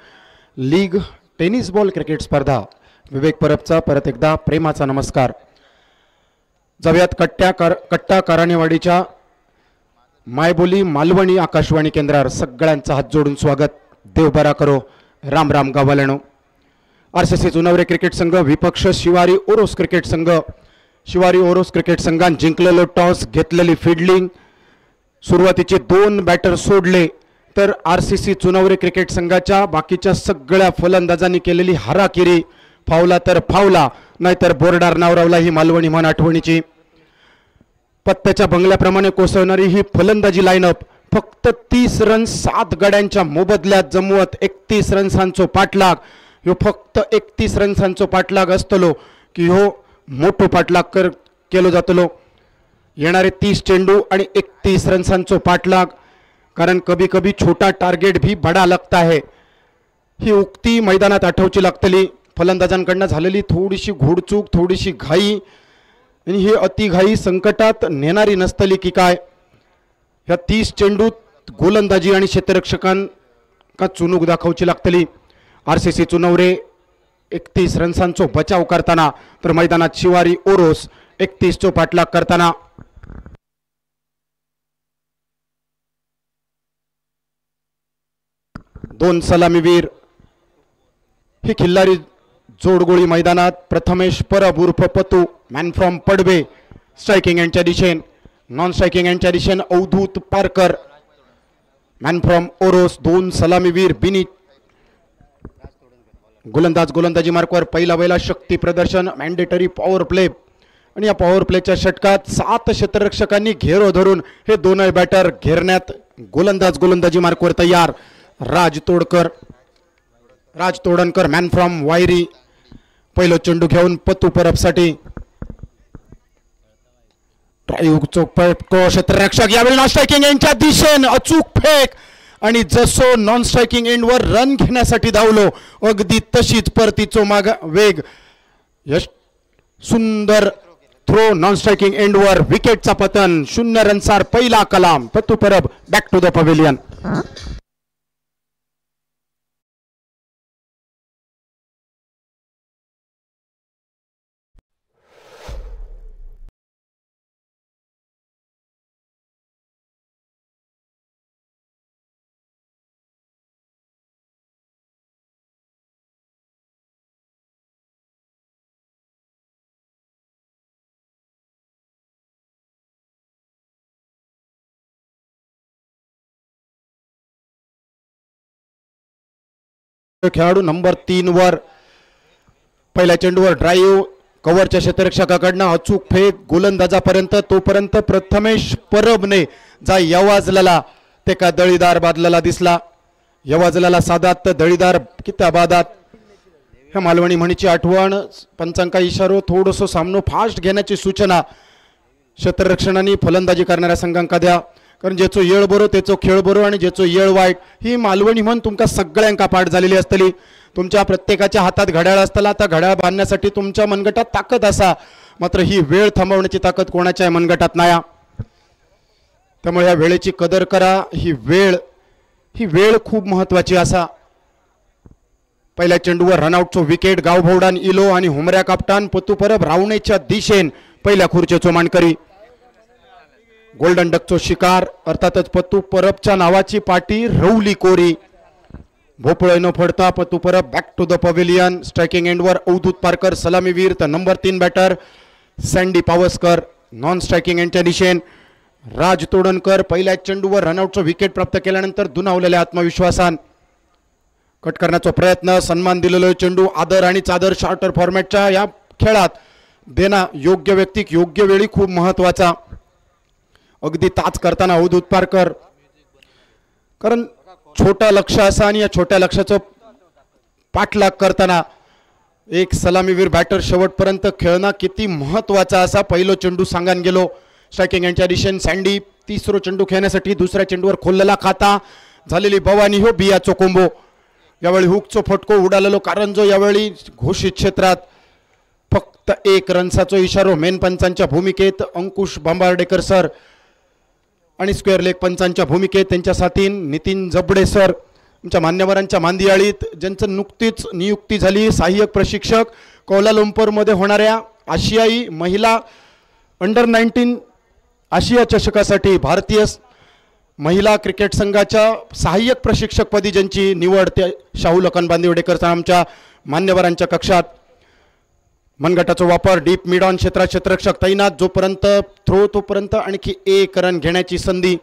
S1: league tennis ball cricket स्पर्धा. विवेक परबचा परत एकदा प्रेमाचा नमस्कार. जाऊयात कट्टा कारणे मायबोली मालवणी आकाशवाणी केंद्रावर सगळ्यांचा हात जोडून स्वागत. देव बरा करो. राम राम गावाल्यानो. RCC चुनवरे क्रिकेट संघ विपक्ष शिवारी ओरोस क्रिकेट संघ. शिवारी ओरोस क्रिकेट संघाने जिंकलेलं टॉस घेतलेली फिल्डिंग सुरुवातीचे 2 बॅटर सोडले तर RCC चुनवरे क्रिकेट संघाच्या बाकीच्या सगळ्या फलंदाजांनी केलेली हाराकिरी. फावला तर फावला नाहीतर बोर्डार नावरावला ही मालवणी म्हण आठवणीची. पत्त्याच्या बंगल्याप्रमाणे कोसळणारी ही फलंदाजी लाईनअप
S2: फक्त 30 रन 7 गड्यांच्या मोबदल्यात जमवत 31 रन्सांचो पाठलाग. ह्यो फक्त 31 रन्सांचो पाठलाग असतलो की ह्यो मोठो पाठलाग केलो जातलो. येणारे 30 चेंडू आणि 31 रन्सांचो पाठलाग. कारण कभी कभी छोटा टार्गेट भी बड़ा लगता है. ही उक्ती मैदानात आठवची लागतली. फलंदाजांकडनं झालेली थोडीशी घोडचूक, थोडीशी घाई आणि ही अतिघाई संकटात नेणारी नसतली की काय. ह्या 30 चेंडूत गोलंदाजी आणि क्षेत्ररक्षकांका चुनूक दाखवची लागतली. RCC चुनवरे 31 रन्सांचो बचाव करताना तर मैदानात शिवारी ओरोस 31 चो पाठलाग करताना. दोन सलामीवीर ही खिल्लारी जोडगोळी मैदानात. प्रथमेश परब उर्फ पतू मॅन फ्रॉम पडबे स्ट्रायकिंग यांच्या दिशेन. नॉन स्ट्रायकिंग यांच्या दिशेन अवधूत पारकर मॅन फ्रॉम ओरोस. दोन सलामीवीर बिनी गोलंदाजी मार्कवर पहिला शक्ती प्रदर्शन मॅन्डेटरी पॉवर प्ले. आणि या पॉवर प्लेच्या षटकात 7 क्षेत्ररक्षकांनी घेरो धरून हे दोनही बॅटर घेरण्यात गोलंदाजी मार्कवर तयार. राज तोडणकर मॅन फ्रॉम वायरी पहिलो चेंडू घेऊन पतू परबसाठी. क्षेत्ररक्षक यावेळी नॉन स्ट्रायकिंग यांच्या दिशेन अचूक फेक आणि जसो नॉन स्ट्रायकिंग एंडवर रन घेण्यासाठी धावलो अगदी तशीच परतीचो वेग. यश सुंदर थ्रो नॉन स्ट्रायकिंग एंडवर विकेटचा पतन. 0 रनसार पहिला कलाम. Patu Parab back to the pavilion. खेळाडू नंबर 3 वर पहिल्या चेंडूवर ड्राईव्ह कव्हरच्या क्षेत्ररक्षकाकडनं अचूक फेक गोलंदाजापर्यंत. तोपर्यंत प्रथमेश परबने जा यवाजलेला ते का दळीदार बादलेला दिसला. यवाजलेला साधात तर दळीदार किती बादात. ह्या मालवणी म्हणीची आठवण. पंचांका इशारो थोडंसं सामनो फास्ट घेण्याची सूचना क्षेत्ररक्षणाने फलंदाजी करणाऱ्या संघांका द्या. कारण ज्याचो येळ बरो त्याचो खेळ बरो आणि ज्याचो येळ वाईट ही मालवणी म्हण तुमका सगळ्यांका पाठ झालेली असतली. तुमच्या प्रत्येकाच्या हातात घड्याळ असताना त्या घड्याळ बांधण्यासाठी तुमच्या मनगटात ताकद असा. मात्र ही वेळ थांबवण्याची ताकद कोणाच्या मनगटात नाही. त्यामुळे या वेळेची कदर करा. ही वेळ खूप महत्वाची असा. पहिल्या चेंडूवर रनआउटचो विकेट. गावभोवडान इलो आणि हुमऱ्या कापटान पतू परब रावणेच्या दिशेन पहिल्या खुर्चेचो मानकरी. गोल्डन डकचो शिकार अर्थातच पतू परबच्या नावाची पाटी रवली कोरी. भोपळे न फडता Patu Parab back to the pavilion. Striking एंडवर अवधूत पारकर सलामीवीर तर number 3 batter Sandy Pawaskar. Non striking यांच्या दिशेन राज तोडणकर पहिल्या चेंडूवर रनआउटचं विकेट प्राप्त केल्यानंतर दुनावलेल्या आत्मविश्वासान कट करण्याचा प्रयत्न. सन्मान दिलेला चेंडू आदर आणि चादर शॉर्टर फॉर्मॅटच्या या खेळात देना योग्य व्यक्तिक योग्य वेळी खूप महत्वाचा. अगदी ताच करताना अवधूत पारकर. कारण छोटा लक्ष असा आणि या छोट्या लक्षाचं पाठलाग करताना एक सलामीवीर बॅटर शेवटपर्यंत खेळणं किती महत्वाचा असा. पहिलो चेंडू सांगान गेलो स्ट्रायकिंग यांच्या दिशेन सँडी. तिसरो चेंडू खेळण्यासाठी दुसऱ्या चेंडूवर खोललेला खाता झालेली भवानी हो बियाचो कोंबो. यावेळी हुकचो फटको उडालेलो कारण जो यावेळी घोषित क्षेत्रात फक्त 1 रन्साचो इशारो मेन पंचांच्या भूमिकेत अंकुश बांबार्डेकर सर आणि स्क्वेअर लेग पंचांच्या भूमिकेत त्यांच्या साथीन नितीन जबडे सर. तुमच्या मान्यवरांच्या मांदियाळीत ज्यांचं नुकतीच नियुक्ती झाली सहाय्यक प्रशिक्षक कोलालंपूरमध्ये होणाऱ्या आशियाई महिला अंडर-19 आशिया चषकासाठी भारतीय महिला क्रिकेट संघाच्या सहाय्यक प्रशिक्षकपदी ज्यांची निवड ते शाहू लखन बांदिवडेकर आमच्या मान्यवरांच्या कक्षात. मनगटाचा वापर डीप मिड ऑन क्षेत्रात क्षेत्ररक्षक तैनात. जोपर्यंत थ्रो तोपर्यंत आणखी 1 रन घेण्याची संधी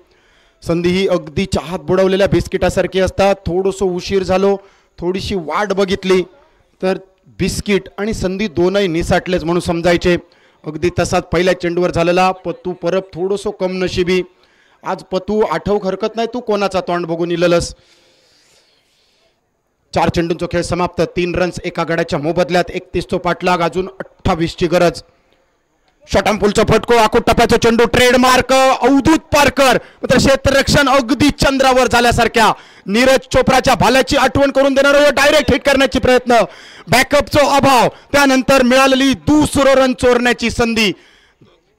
S2: ही अगदी चहात बुडवलेल्या बिस्किटासारखी असतात. थोडंसं उशीर झालो थोडीशी वाट बघितली तर बिस्किट आणि संधी दोनही निसाटलेच म्हणून समजायचे. अगदी तसाच पहिल्या चेंडूवर झालेला पत्तू परब थोडंसं कम नशिबी आज पतू आठव हरकत नाही, तू कोणाचा तोंड बघून इललस. 4 चेंडूंचा खेळ समाप्त. 3 रन्स एका गड्याच्या मोबदल्यात. 31 तो पाठलाग, अजून 28 ची गरज. शॉटमपूलचा फटको, आखूट टप्प्याचा चेंडू, ट्रेडमार्क अवधूत पारकर. मात्र क्षेत्ररक्षण अगदी चंद्रावर झाल्यासारख्या नीरज चोप्राच्या भाल्याची आठवण करून देणार, डायरेक्ट हिट करण्याची प्रयत्न. बॅकअपचा अभाव, त्यानंतर मिळालेली दुसरं रन चोरण्याची संधी.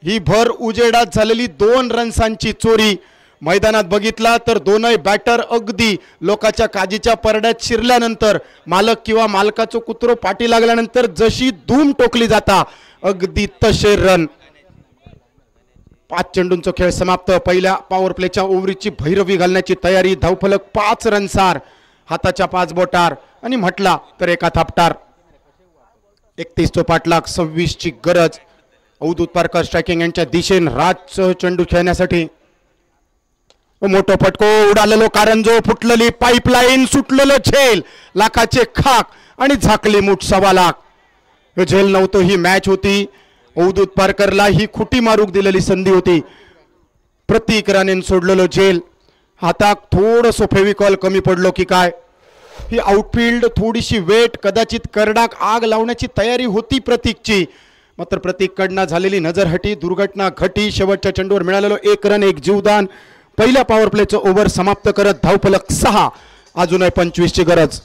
S2: ही भर उजेडात झालेली 2 रन्सांची चोरी. मैदानात बघितला तर दोनही बॅटर अगदी लोकांच्या काजीच्या परड्यात शिरल्यानंतर, मालक किंवा मालकाचं कुत्रो पाठी लागल्यानंतर जशी धूम टोकली जाता, अगदी तसे रन. 5 चेंडूंचा खेळ समाप्त. पहिल्या पॉवर प्लेच्या ओव्हरीची भैरवी घालण्याची तयारी. धावफलक 5 रनसार, हाताच्या 5 बोटार आणि म्हटला तर एका थापटार. 31 तो पाठलाग, 26 ची गरज. अवधूत पारकर स्ट्रायकिंग यांच्या दिशेने राज चेंडू खेळण्यासाठी. मोठो फटको, उडालेलो कारंजो, फुटलेली पाईपलाईन, सुटलेलं झेल, लाखाचे खाक आणि झाकली मूठ 1.25 लाख. झेल नव्हतं, ही मॅच होती. अवधूत पारकरला ही खुटी मारूक दिलेली संधी होती. प्रतीक राणेन सोडलेलं झेल. हातात थोडंसं फेविकॉल कमी पडलो की काय. ही आउटफील्ड थोडीशी वेट, कदाचित करडाक आग लावण्याची तयारी होती प्रतीकची. मात्र प्रतीककडनं झालेली नजरहटी, दुर्घटना घटी. शेवटच्या चेंडूवर मिळालेलो 1 रन 1 जीवदान. पहिल्या पॉवर प्लेचं ओव्हर समाप्त करत धावफलक 6, अजूनही 25 ची गरज.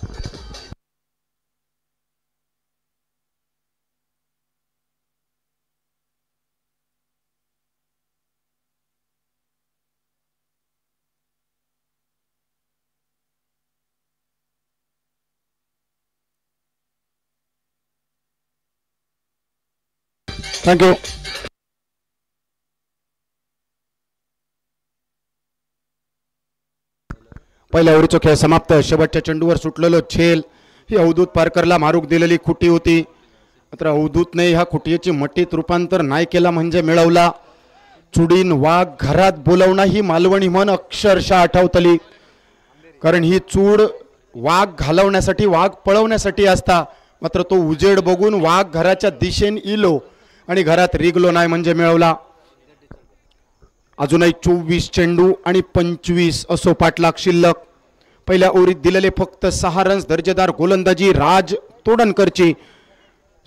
S2: थँक्यू. पहिल्या ओव्हरीचा खेळ समाप्त. शेवटच्या चेंडूवर सुटलेलो झेल ही अवधूत पारकरला मारूक दिलेली खुटी होती. मात्र अवधूतने ह्या खुटीची मटीत रूपांतर नाही केला म्हणजे मिळवला. चुडीन वाघ घरात बोलवणं ही मालवणी म्हण अक्षरशः आठवतली. कारण ही चूड वाघ घालवण्यासाठी, वाघ पळवण्यासाठी असता. मात्र तो उजेड बघून वाघ घराच्या दिशेने इलो आणि घरात रिगलो नाही म्हणजे मिळवला. अजूनही 24 चेंडू आणि 25 असो पाठलाग शिल्लक. पहिल्या ओव्हरीत दिलेले फक्त 6 रन्स. दर्जेदार गोलंदाजी राज तोडणकरची.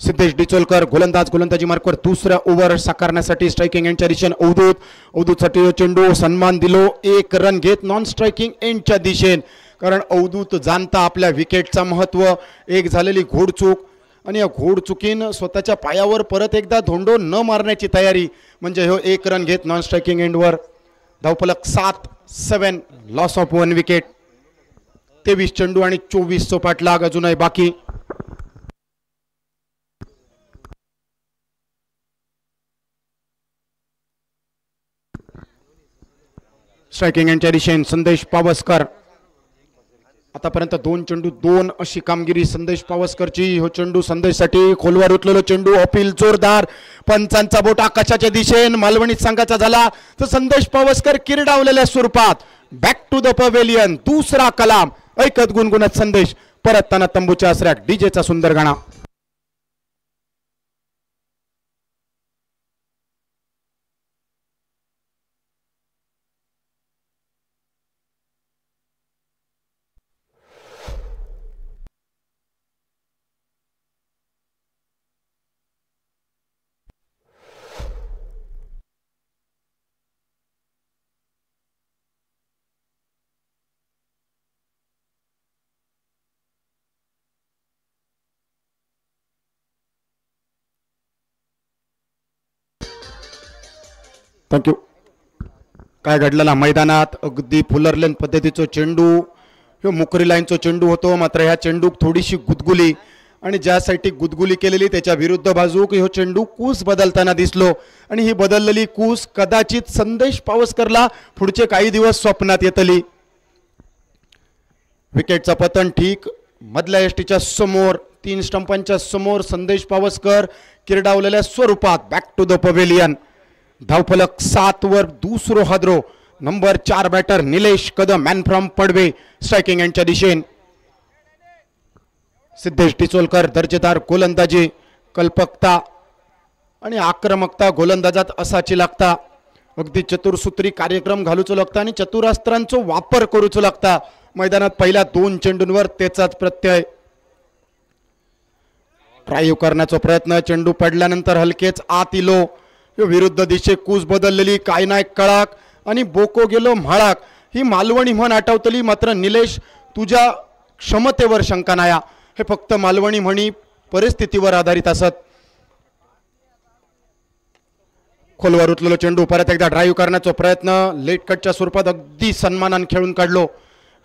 S2: सिद्धेश डिचोलकर गोलंदाजी मार्कवर. दुसऱ्या ओव्हर साकारण्यासाठी स्ट्रायकिंग एंडच्या दिशेने अवधूतसाठी चेंडू. सन्मान दिलो, 1 रन घेत नॉन स्ट्रायकिंग एंडच्या दिशेने. कारण अवधूत जाणता आपल्या विकेटचा महत्व. एक झालेली घोडचूक आणि या घोडचुकीनं स्वतःच्या पायावर परत एकदा धोंडो न मारण्याची तयारी म्हणजे हो 1 रन घेत नॉन स्ट्रायकिंग एंडवर. धावफलक 7, लॉस ऑफ 1 विकेट. 23 चेंडू आणि 24 चो पाठलाग अजूनही बाकी. स्ट्रायकिंग एंडच्या दिशेने संदेश पावसकर. आतापर्यंत 2 चेंडू 2 अशी कामगिरी संदेश पावसकरची. हो चेंडू संदेशसाठी खोलवर उतरलेलो चेंडू. अपील जोरदार. पंचांचा बोट आकाशाच्या दिशेने मालवणीत संघाचा झाला तर संदेश पावसकर किरडावलेल्या स्वरूपात बॅक टू द पवेलियन. दुसरा कलाम. ऐकत गुणगुणत संदेश परतताना तंबूच्या आसऱ्यात डीजेचा सुंदर गाणा. थँक्यू. काय घडलेला मैदानात अगदी फुलरलेन पद्धतीचं चेंडू. ह्यो मुकरी लाईनचा चेंडू होतो. मात्र ह्या चेंडूक थोडीशी गुदगुली आणि ज्यासाठी गुदगुली केलेली त्याच्या विरुद्ध बाजूक ह्यो चेंडू कूस बदलताना दिसलो. आणि ही बदललेली कूस कदाचित संदेश पावसकरला पुढचे काही दिवस स्वप्नात येतली. विकेटचा पतन ठीक मधल्या एसटीच्या समोर 3 स्टंपांच्या समोर संदेश पावसकर किरडावलेल्या स्वरूपात बॅक टू द पवेलियन. धावफलक 7 वर दुसरो हादरो. Number 4 batter Nilesh Kadam man from Padve striking एंडच्या दिशेने. सिद्धेश डिचोलकर दर्जेदार गोलंदाजी, कल्पकता आणि आक्रमकता गोलंदाजात असाची लागता. अगदी चतुर्सूत्री कार्यक्रम घालूचो लागता आणि चतुरास्त्रांचा वापर करूचो लागता. मैदानात पहिल्या 2 चेंडूंवर त्याचाच प्रत्यय. ड्राईव्ह करण्याचा प्रयत्न, चेंडू पडल्यानंतर हलकेच आत इलो. विरुद्ध दिशे कूस बदललेली, काय नाही कळाक आणि बोको गेलो म्हाळाक. ही मालवणी म्हण आठवतली. मात्र निलेश, तुझ्या क्षमतेवर शंका नाया. हे फक्त मालवणी म्हणी परिस्थितीवर आधारित असत. खोलवर उचललो चेंडू, परत एकदा ड्राईव्ह करण्याचा प्रयत्न, लेट कटच्या स्वरूपात अगदी सन्मानाने खेळून काढलो.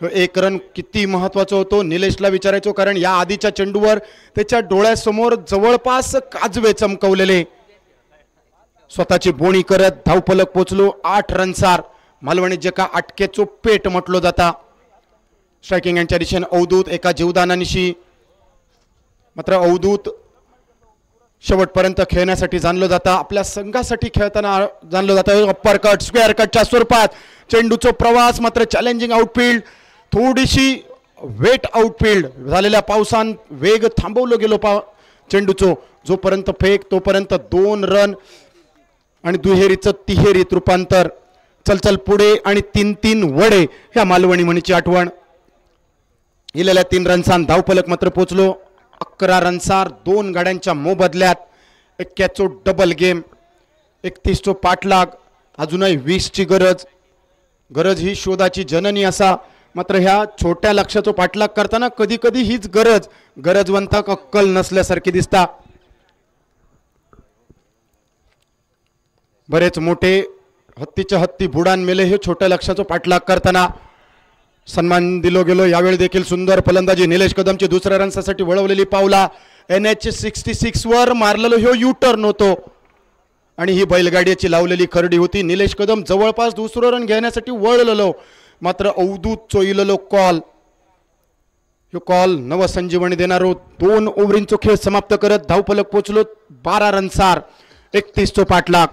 S2: एक रन किती महत्वाचा होतो निलेशला विचारायचो, कारण या आधीच्या चेंडूवर त्याच्या डोळ्यासमोर जवळपास काजवे चमकवलेले. स्वतःची बोणी करत धावफलक पोचलो. 8 रनसार. मालवणी जे का अटकेचो पेट म्हटलो जाता. स्ट्रायकिंग यांच्या दिशेने अवधूत एका जीवदानानिशी. मात्र अवधूत शेवटपर्यंत खेळण्यासाठी जाणलं जाता, आपल्या संघासाठी खेळताना जाणलं जातं. अप्पर कट, स्क्वेअर कटच्या स्वरूपात चेंडूचा प्रवास, मात्र चॅलेंजिंग आउटफील्ड, थोडीशी वेट आउटफील्ड. झालेल्या पावसान वेग थांबवलं गेलो चेंडूचो. जोपर्यंत फेक तोपर्यंत 2 रन आणि दुहेरीचं तिहेरीत रूपांतर. चल पुढे आणि 3-3 वडे, ह्या मालवणी म्हणीची आठवण. इलेल्या 3 रनसान धावफलक मात्र पोचलो. 11 रनसार 2 गाड्यांच्या मोबदल्यात. 21 डबल गेम, 31 पाठलाग, अजूनही 20ची गरज ही शोधाची जननी असा. मात्र ह्या छोट्या लक्ष्याचा पाठलाग करताना कधी कधी हीच गरजवंताक अक्कल नसल्यासारखी दिसता. बरेच मोठे हत्तीच्या हत्ती बुडान मेले हे छोट्या लक्ष्याचा पाठलाग करताना. सन्मान दिलो गेलो. यावेळी देखील सुंदर फलंदाजी. निलेश कदमची दुसऱ्या रन्सासाठी वळवलेली पावला. NH 66 वर मारलेलो ह्यो यू-टर्न होतो आणि ही बैलगाडीची लावलेली खरडी होती. निलेश कदम जवळपास दुसरं रन घेण्यासाठी वळलेलो, मात्र अवधूत चोईलेलो कॉल. ह्यो कॉल नवसंजीवनी देणारो. 2 ओव्हरींचो खेळ समाप्त करत धावफलक पोचलो. 12 रनसार, 31 पाठलाग.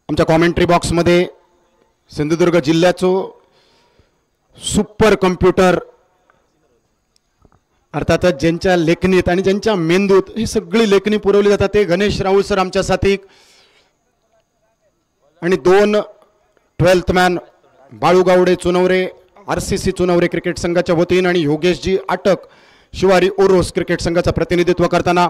S2: आमच्या कॉमेंट्री बॉक्समध्ये सिंधुदुर्ग जिल्ह्याचं सुपर कम्प्युटर, अर्थातच ज्यांच्या लेखनीत आणि ज्यांच्या मेंदूत ही सगळी लेखनी पुरवली जातात ते गणेश राहुल सर आमच्या साथीक. आणि 2 12th man Balu Gawde Chunavre RCC Chunavre cricket संघाच्या वतीने आणि योगेशजी आटक शिवारी ओरोस क्रिकेट संघाचं प्रतिनिधित्व करताना.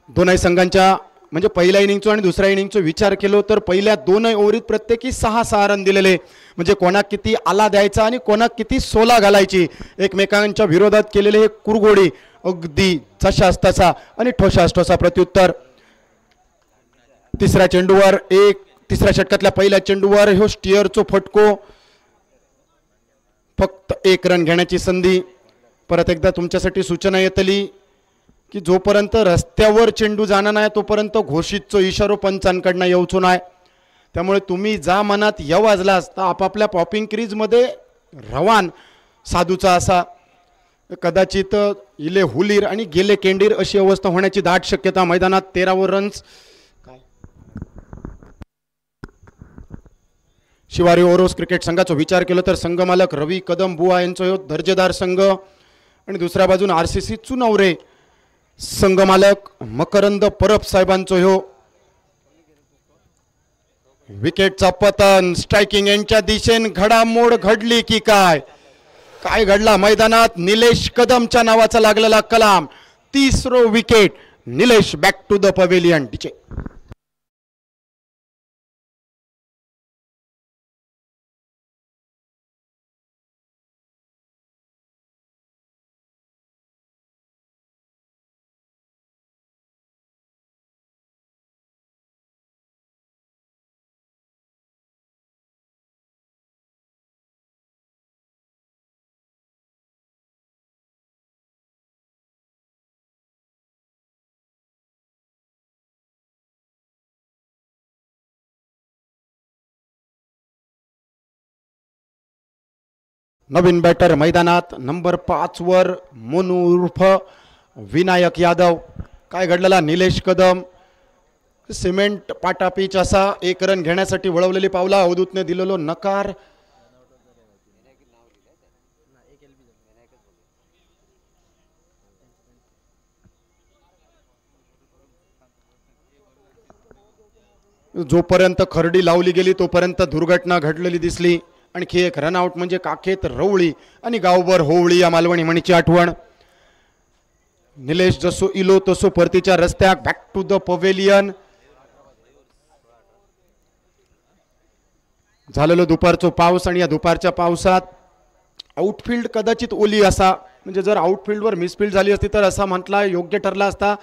S2: दोनही संघांच्या म्हणजे पहिल्या इनिंगचा आणि दुसऱ्या इनिंगचा विचार केलो तर पहिल्या 2 ओव्हरीत प्रत्येकी 6-6 रन दिलेले. म्हणजे कोणाक किती आला द्यायचा आणि कोणाक किती सोला घालायची, एकमेकांच्या विरोधात केलेले हे कुरगोडी अगदी जशास तसा आणि ठोसास ठोसा प्रत्युत्तर. तिसऱ्या चेंडूवर तिसऱ्या षटकातल्या पहिल्या चेंडूवर ह्यो स्टिअरचो फटको. फक्त 1 रन घेण्याची संधी. परत एकदा तुमच्यासाठी सूचना येतली की जोपर्यंत रस्त्यावर चेंडू जाणार नाही तोपर्यंत घोषितचो इशारो पंचांकडनं येऊचो नाही. त्यामुळे तुम्ही जा मनात या वाजलास तर आपापल्या पॉपिंग क्रीजमध्ये रवान साधूचा असा. कदाचित इले हुलीर आणि गेले केंडीर अशी अवस्था होण्याची दाट शक्यता. मैदानात 13 रन्स. शिवारी ओरोस क्रिकेट संघाचा विचार केला तर संघमालक रवी कदम बुवा यांचा दर्जेदार संघ आणि दुसऱ्या बाजून RCC चुनवरे संघमालक मकरंद परब साहेबांचो ह्यो. विकेटचा पतन. स्ट्रायकिंग यांच्या दिशेने घडामोड घडली की काय घडला मैदानात. निलेश कदमच्या नावाचा लागलेला कलाम. 30रो wicket. Nilesh back to the pavilion. नवीन बॅटर मैदानात नंबर 5 वर मोनू उर्फ विनायक यादव. काय घडलेला निलेश कदम सिमेंट पाटा पिच असा 1 रन घेण्यासाठी वळवलेली पावला अवधूतने दिलेलो नकार. जोपर्यंत खरडी लावली गेली तोपर्यंत दुर्घटना घडलेली दिसली. आणखी एक रनआउट म्हणजे काखेत रवळी आणि गावभर होवळी या मालवणी म्हणीची आठवण. निलेश जसो इलो तसो परतीच्या रस्त्याक बॅक टू द पवेलियन. झालेलो दुपारचो पाऊस आणि या दुपारच्या पावसात आउटफील्ड कदाचित ओली असा म्हणजे जर आउटफील्डवर मिसफील्ड झाली असती तर असा म्हटला योग्य ठरला असता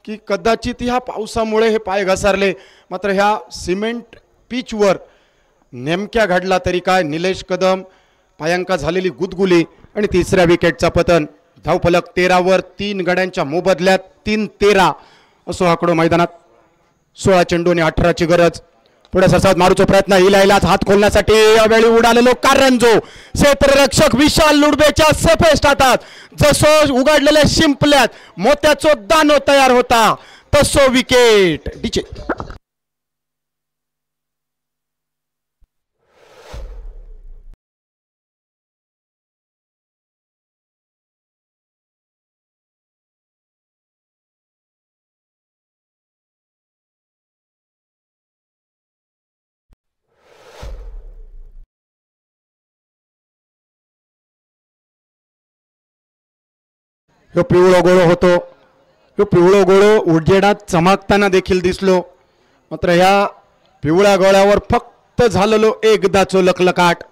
S2: की कदाचित ह्या पावसामुळे हे पाय घसरले. मात्र ह्या सिमेंट पिचवर नेमक्या घडला तरी काय निलेश कदम पायांका झालेली गुदगुली आणि तिसऱ्या विकेटचा पतन. धावफलक 13 वर 3 गड्यांच्या मोबदल्यात 3-13 असो आकडो मैदानात. 16 चेंडू आणि 18ची गरज. पुढे सरसावत मारूचा प्रयत्न इलाइलाच हात खोलण्यासाठी यावेळी उडालेलो कारंजो क्षेत्ररक्षक विशाल लुडबेच्या सेफेस्ट हातात जसो उघडलेल्या शिंपल्यात मोत्याचो दानो तयार होता तसो विकेट डीचे. ह्यो पिवळो गोळो होतो. ह्यो पिवळो गोळो उजेडात चमकताना देखील दिसलो. मात्र ह्या पिवळ्या गोळ्यावर फक्त झालेलो एकदाचो लखलकाट.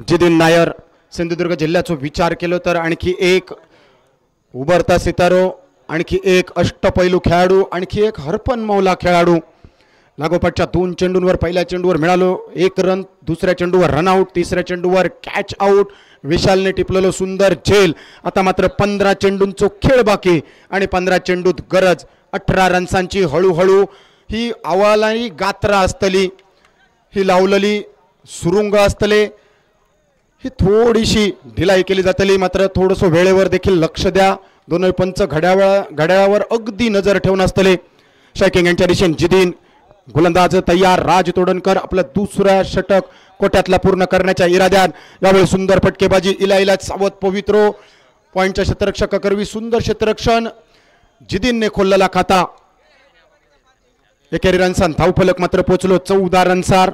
S2: जिदिन नायर सिंधुदुर्ग जिल्ह्याचा विचार केलो तर आणखी एक उभरता सितारो, आणखी एक अष्टपैलू खेळाडू, आणखी एक हरपन मौला खेळाडू. लागोपाठच्या 2 चेंडूंवर पहिल्या चेंडूवर मिळालो 1 रन, दुसऱ्या चेंडूवर रनआउट, तिसऱ्या चेंडूवर कॅच आउट. विशालने टिपलेलो सुंदर झेल. आता मात्र 15 चेंडूंचो खेळ बाकी आणि 15 चेंडूत गरज 18 रन्सांची. हळूहळू ही आवालाही गात्रा असतली, ही लावलेली सुरुंग असतले, ही थोडीशी ढिलाई केली जातली. मात्र थोडंसं वेळेवर देखील लक्ष द्या. दोन्ही पंच घड्याळावर अगदी नजर ठेवून असतले. शायकिंग यांच्या दिशेने जिदिन गोलंदाज तयार. राज तोडणकर आपलं दुसरा षटक कोट्यातला पूर्ण करण्याच्या इराद्यात. यावेळी सुंदर फटकेबाजी इलाइला सावध पवित्रो. पॉइंटच्या क्षेत्ररक्षकाकरवी सुंदर क्षेत्ररक्षण जिदिनने खोललेला खाता. एकेरी रन्सान धावफलक मात्र पोचलो 14 रन्सार.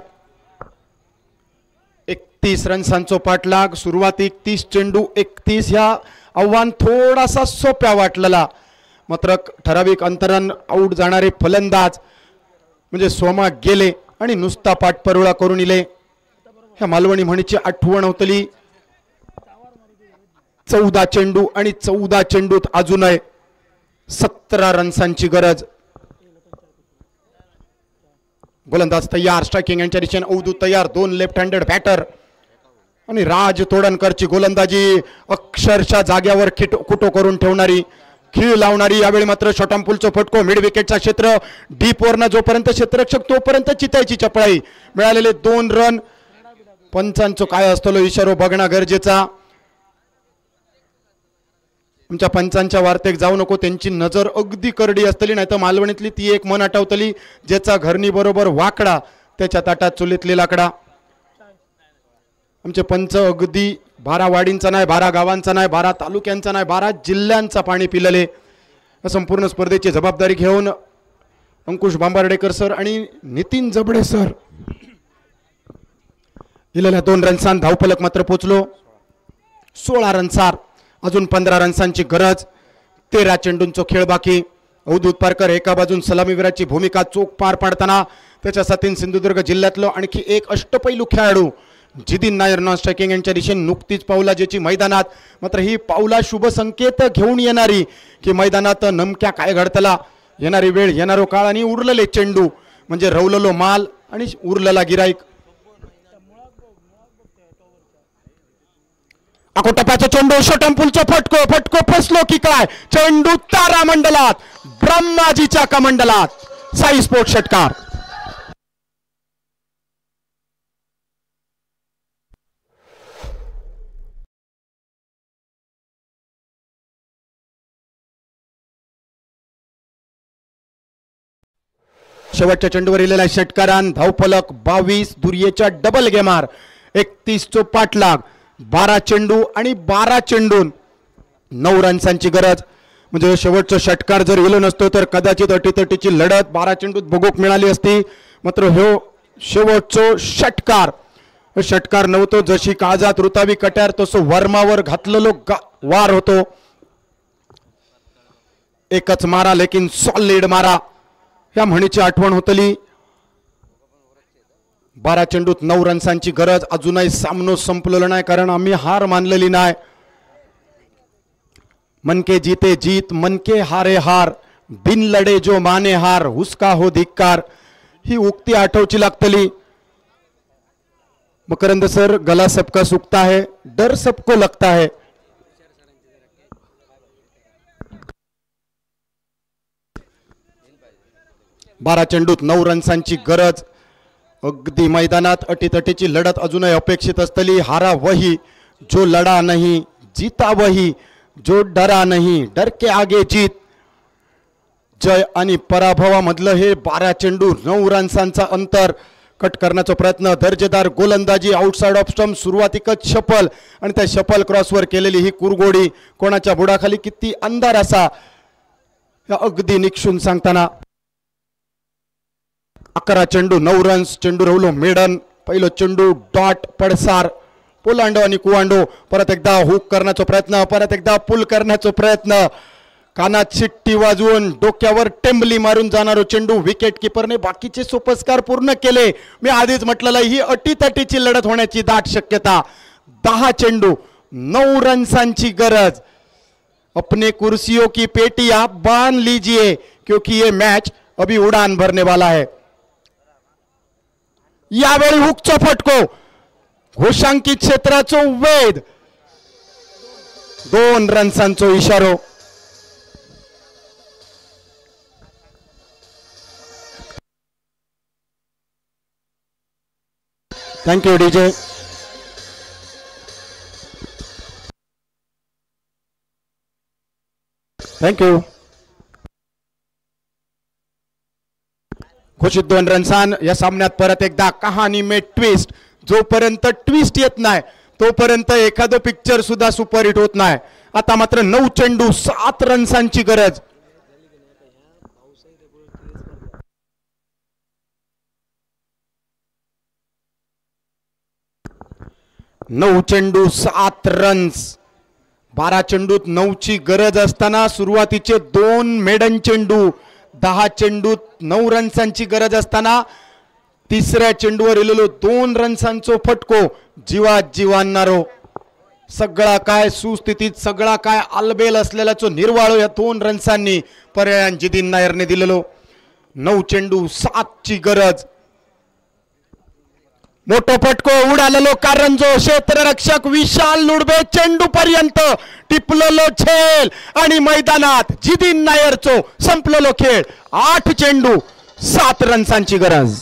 S2: 31 रन्सांचो पाठलाग. सुरुवातीक 30 चेंडू 31 ह्या आव्हान थोडासा सोप्या वाटलेला. मात्र ठराविक अंतरान आऊट जाणारे फलंदाज म्हणजे सोमा गेले आणि नुसता पाठपरुळा करून इले. ह्या मालवणी म्हणीची आठवण होतली. 14 चेंडू आणि 14 चेंडूत अजूनही 17 रन्सांची गरज. गोलंदाज तयार. स्ट्रायकिंग यांच्या दिशेने अवधूत तयार. 2 लेफ्ट हँडेड बॅटर आणि राज तोडणकरची गोलंदाजी अक्षरशः जाग्यावर कुटो करून ठेवणारी, खीळ लावणारी. यावेळी मात्र शॉटॉम्पूलचा फटको मिड विकेटचा क्षेत्र डीप वरनं जोपर्यंत क्षेत्ररक्षक तोपर्यंत चितायची चपळाई. मिळालेले 2 रन. पंचांचो काय असतो इशारो बघणं गरजेचा. आमच्या पंचांच्या वार्तेक जाऊ नको, त्यांची नजर अगदी करडी असतली. नाही तर मालवणीतली ती एक मन आठवतली ज्याचा घरणी बरोबर वाकडा त्याच्या ताटात चुलीतली लाकडा. आमचे पंच अगदी 12 वाडींचा नाही, 12 गावांचा नाही, 12 तालुक्यांचा नाही, 12 जिल्ह्यांचा पाणी पिलेले. संपूर्ण स्पर्धेची जबाबदारी घेऊन अंकुश बांबार्डेकर सर आणि नितीन जबडे सर दिलेल्या 2 रन्सान धावफलक मात्र पोचलो 16 रन्सार. अजून 15 रन्सांची गरज. 13 चेंडूंचो खेळ बाकी. अवधूत पारकर एका बाजून सलामीवीराची भूमिका चोख पार पाडताना त्याच्या साथीन सिंधुदुर्ग जिल्ह्यातलो आणखी एक अष्टपैलू खेळाडू जिदिन नायर नॉन स्ट्रायकिंग यांच्या दिशेने नुकतीच पावला ज्याची मैदानात. मात्र ही पावला शुभ संकेत घेऊन येणारी की मैदानात नमक्या काय घडतला. येणारी वेळ, येणारो काळ आणि उरलेले चेंडू म्हणजे रवलेलो माल आणि उरलेला गिराईक. टप्प्याचा चेंडू शटंपूलचा फटको फटको फसलो की काय चेंडू तारा मंडलात ब्रह्माजीच्या कमंडलात साई स्पोर्ट षटकार. शेवटच्या चेंडूवर इलेला षटकारान धावफलक 22 दुर्येच्या डबल गेमार 31 चो पाठलाग 12 चेंडू आणि 12 चेंडून 9 रन्सांची गरज. म्हणजे शेवटचं षटकार जर गेलो नसतो तर कदाचित अटीतटीची लढत 12 चेंडूत बघूक मिळाली असती. मात्र ह्यो शेवटचो षटकार नव्हतो. जशी काळजात रुतावी कट्यार तसं वर्मावर घातलेलो वार होतो. एकच मारा लेकिन सॉलिड मारा या म्हणीची आठवण होतली. 12 चेंडूत 9 रन्सांची गरज. अजूनही सामनो संपलेला नाही कारण आम्ही हार मानलेली नाही. मन के जीते जीत मन के हारे हार बिन लढे जो माने हार हुसका हो धिक्कार ही उक्ती आठवची लागतली. मकरंद सर गला सबका सुखता है डर सबको लगता है. बारा चेंडूत 9 रन्सांची गरज. अगदी मैदानात अटीतटीची लढत अजूनही अपेक्षित असतली. हारा वही जो लढा नहीं जीता वही जो डरा नहीं डर के आगे जीत. जय आणि पराभवामधलं हे 12 चेंडू 9 रन्सांचा अंतर कट करण्याचा प्रयत्न. दर्जेदार गोलंदाजी आउटसाइड ऑफ स्टंप सुरुवातीकच शपल आणि त्या शपल क्रॉसवर केलेली ही कुरगोडी कोणाच्या बुडाखाली किती अंधार असा अगदी निक्षून सांगताना. 11 चेंडू 9 रन्स. चेंडू रवलो मेडन. पहिलो चेंडू डॉट पडसार पोलांडो आणि कुवांडो. परत एकदा हुक करण्याचा प्रयत्न परत एकदा पुल करण्याचा प्रयत्न. कानात शिट्टी वाजवून डोक्यावर टेंबली मारून जाणारो चेंडू विकेट किपरने बाकीचे सोपस्कार पूर्ण केले. मी आधीच म्हटलेलं ही अटीतटीची लढत होण्याची दाट शक्यता. 10 चेंडू 9 रन्सांची गरज. अपने कुर्सियों की पेटियां बांध लीजिए क्योंकि ये मैच अभी उड़ान भरने वाला है. यावेळी हुकचा फटको घोषांकित क्षेत्राचो वेध 2 रन्सांचो इशारो. Thank you DJ. थँक्यू. घोषित 2 रन्सान. या सामन्यात परत एकदा कहाणी में ट्विस्ट. जोपर्यंत ट्विस्ट येत नाही तोपर्यंत एखादं पिक्चर सुद्धा सुपरहिट होत नाही. आता मात्र 9 चेंडू 7 रन्सांची गरज. नऊ चेंडू 7 रन्स. 12 चेंडूत 9ची गरज असताना सुरुवातीचे 2 मेडन चेंडू. 10 चेंडूत 9 रन्सांची गरज असताना तिसऱ्या चेंडूवर इलेलो 2 रन्सांचो फटको जीवात जीव आणणारो. सगळा काय सुस्थितीत सगळा काय आलबेल असलेल्याचो निर्वाळो या 2 रन्सांनी पर्यायान जिदीन नायरने दिलेलो. 9 चेंडू 7ची गरज. मोठो फटको उडालेलो कारंजो. क्षेत्ररक्षक विशाल लुडबे चेंडू पर्यंत टिपलेलो झेल आणि मैदानात जिदीन नायरचो संपलेलो खेळ. 8 चेंडू 7 रन्सांची गरज.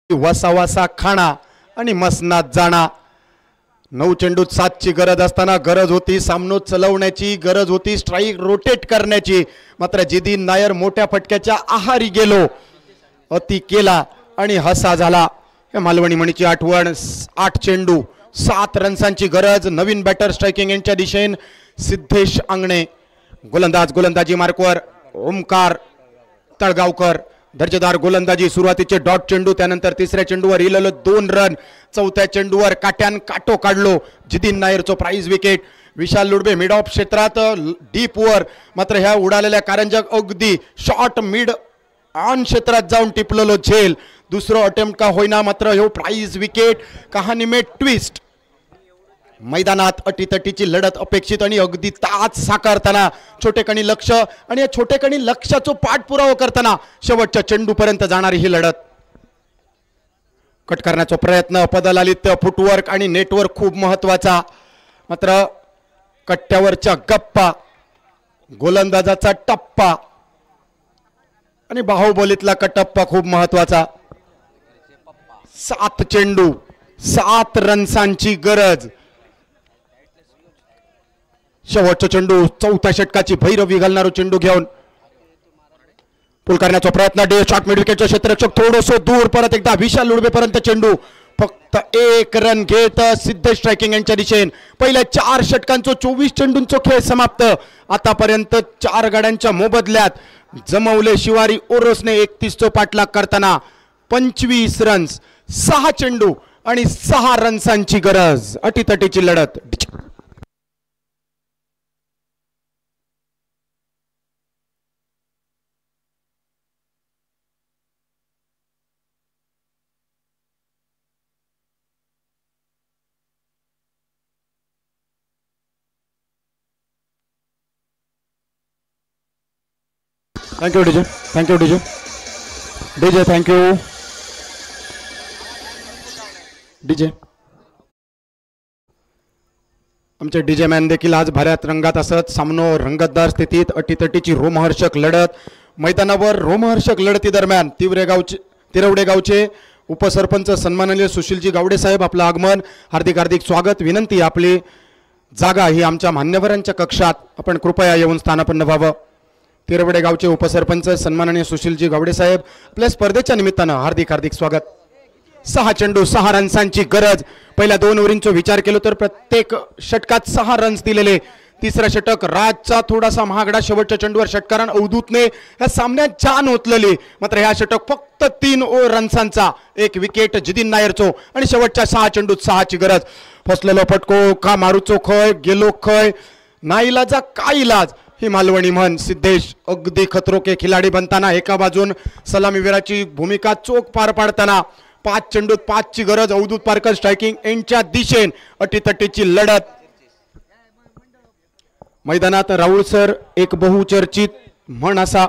S2: वसा वसा खाणा आणि मसनात जाणा. 9 चेंडूत 7ची गरज असताना गरज होती सामनो चलवण्याची. गरज होती स्ट्राईक रोटेट करण्याची. मात्र जिदीन नायर मोठ्या फटक्याच्या आहारी गेलो. अति केला आणि हसा झाला. या मालवणी म्हणीची आठवण. 8 चेंडू 7 रन्सांची गरज. नवीन बॅटर स्ट्रायकिंग यांच्या दिशेने सिद्धेश अंगणे. गोलंदाजी मार्कवर ओमकार तळगावकर. दर्जेदार गोलंदाजी. सुरुवातीचे डॉट चेंडू, त्यानंतर तिसऱ्या चेंडूवर इलेलो 2 रन. चौथ्या चेंडूवर काट्यान काटो काढलो. जितीन नायरचो prize wicket. Vishal Ludbe mid off क्षेत्रात डीप वर, मात्र ह्या उडालेल्या कारंजक अगदी शॉर्ट मिड ऑन क्षेत्रात जाऊन टिपलेलो झेल. दुसरं अटेम्प्ट का होईना, मात्र ह्यो प्राइज विकेट. कहाणी में ट्विस्ट. मैदानात अटीतटीची लढत अपेक्षित आणि अगदी ताच साकारताना छोटेकणी लक्ष आणि या छोटेकणी लक्षाचा पाठपुरावा करताना शेवटच्या चेंडूपर्यंत जाणारी ही लढत. कट करण्याचा प्रयत्न, पदलालित्य, फुटवर्क आणि नेटवर्क खूप महत्वाचा. मात्र कट्ट्यावरच्या गप्पा, गोलंदाजाचा टप्पा आणि बाहुबलीतला कटप्पा खूप महत्वाचा. 7 चेंडू, 7 रन्सांची गरज. शेवटचा चेंडू, चौथ्या षटकाची भैरवी घालणारा चेंडू घेऊन पुल करण्याचा प्रयत्न. डे शॉट मिड विकेटचे क्षेत्ररक्षक थोडंसं दूर. परत एकदा विशाल लुडबेपर्यंत चेंडू. फक्त 1 रन घेत सिद्धेश स्ट्रायकिंग यांच्या दिशेने. पहिल्या 4 षटकांचो 24 चेंडूंचो खेळ समाप्त. आतापर्यंत 4 गड्यांच्या मोबदल्यात जमवले शिवारी ओरोसने 31 पाठलाग करताना 25 रन्स. 6 चेंडू आणि 6 रन्सांची गरज. अटीतटीची लढत. Thank you DJ. Thank you DJ. DJ thank you DJ. आमचे डीजे मॅन देखील आज भऱ्यात रंगात असत. सामनो रंगतदार स्थितीत. अटीतटीची रोमहर्षक लढत. मैदानावर रोमहर्षक लढती दरम्यान तिरवडे गावचे उपसरपंच सन्माननीय सुशीलजी गावडे साहेब, आपलं आगमन. हार्दिक हार्दिक स्वागत. विनंती, आपली जागा ही आमच्या मान्यवरांच्या कक्षात. आपण कृपया येऊन स्थानापन्न व्हावं. तिरवडे गावचे उपसरपंच सन्माननीय सुशीलजी गावडे साहेब, आपल्या स्पर्धेच्या निमित्तानं हार्दिक हार्दिक स्वागत. 6 चेंडू, 6 रन्सांची गरज. पहिल्या 2 ओव्हरींचा विचार केलो तर प्रत्येक षटकात 6 रन्स दिलेले. तिसरा षटक राजचा थोडासा महागडा. शेवटच्या चेंडूवर षटकारान अवधूतने ह्या सामन्यात जान ओतलेली. मात्र ह्या षटक फक्त 3 रन्सांचा. 1 विकेट जितीन नायरचो आणि शेवटच्या 6 चेंडूत 6ची गरज. फसलेलो फटको का मारूचो खय, गेलो खय, नाईलाजा काय इलाज ही मालवणी म्हण. सिद्धेश अगदी खतरो के खिलाडी बनताना एका बाजून सलामीवीराची भूमिका चोख पार पाडताना 5 चेंडूत 5ची गरज. अवधूत पारकर स्ट्रायकिंग यांच्या दिशेने अटीतटीची लढत. मैदानात राहुल सर एक बहुचर्चित म्हण असा,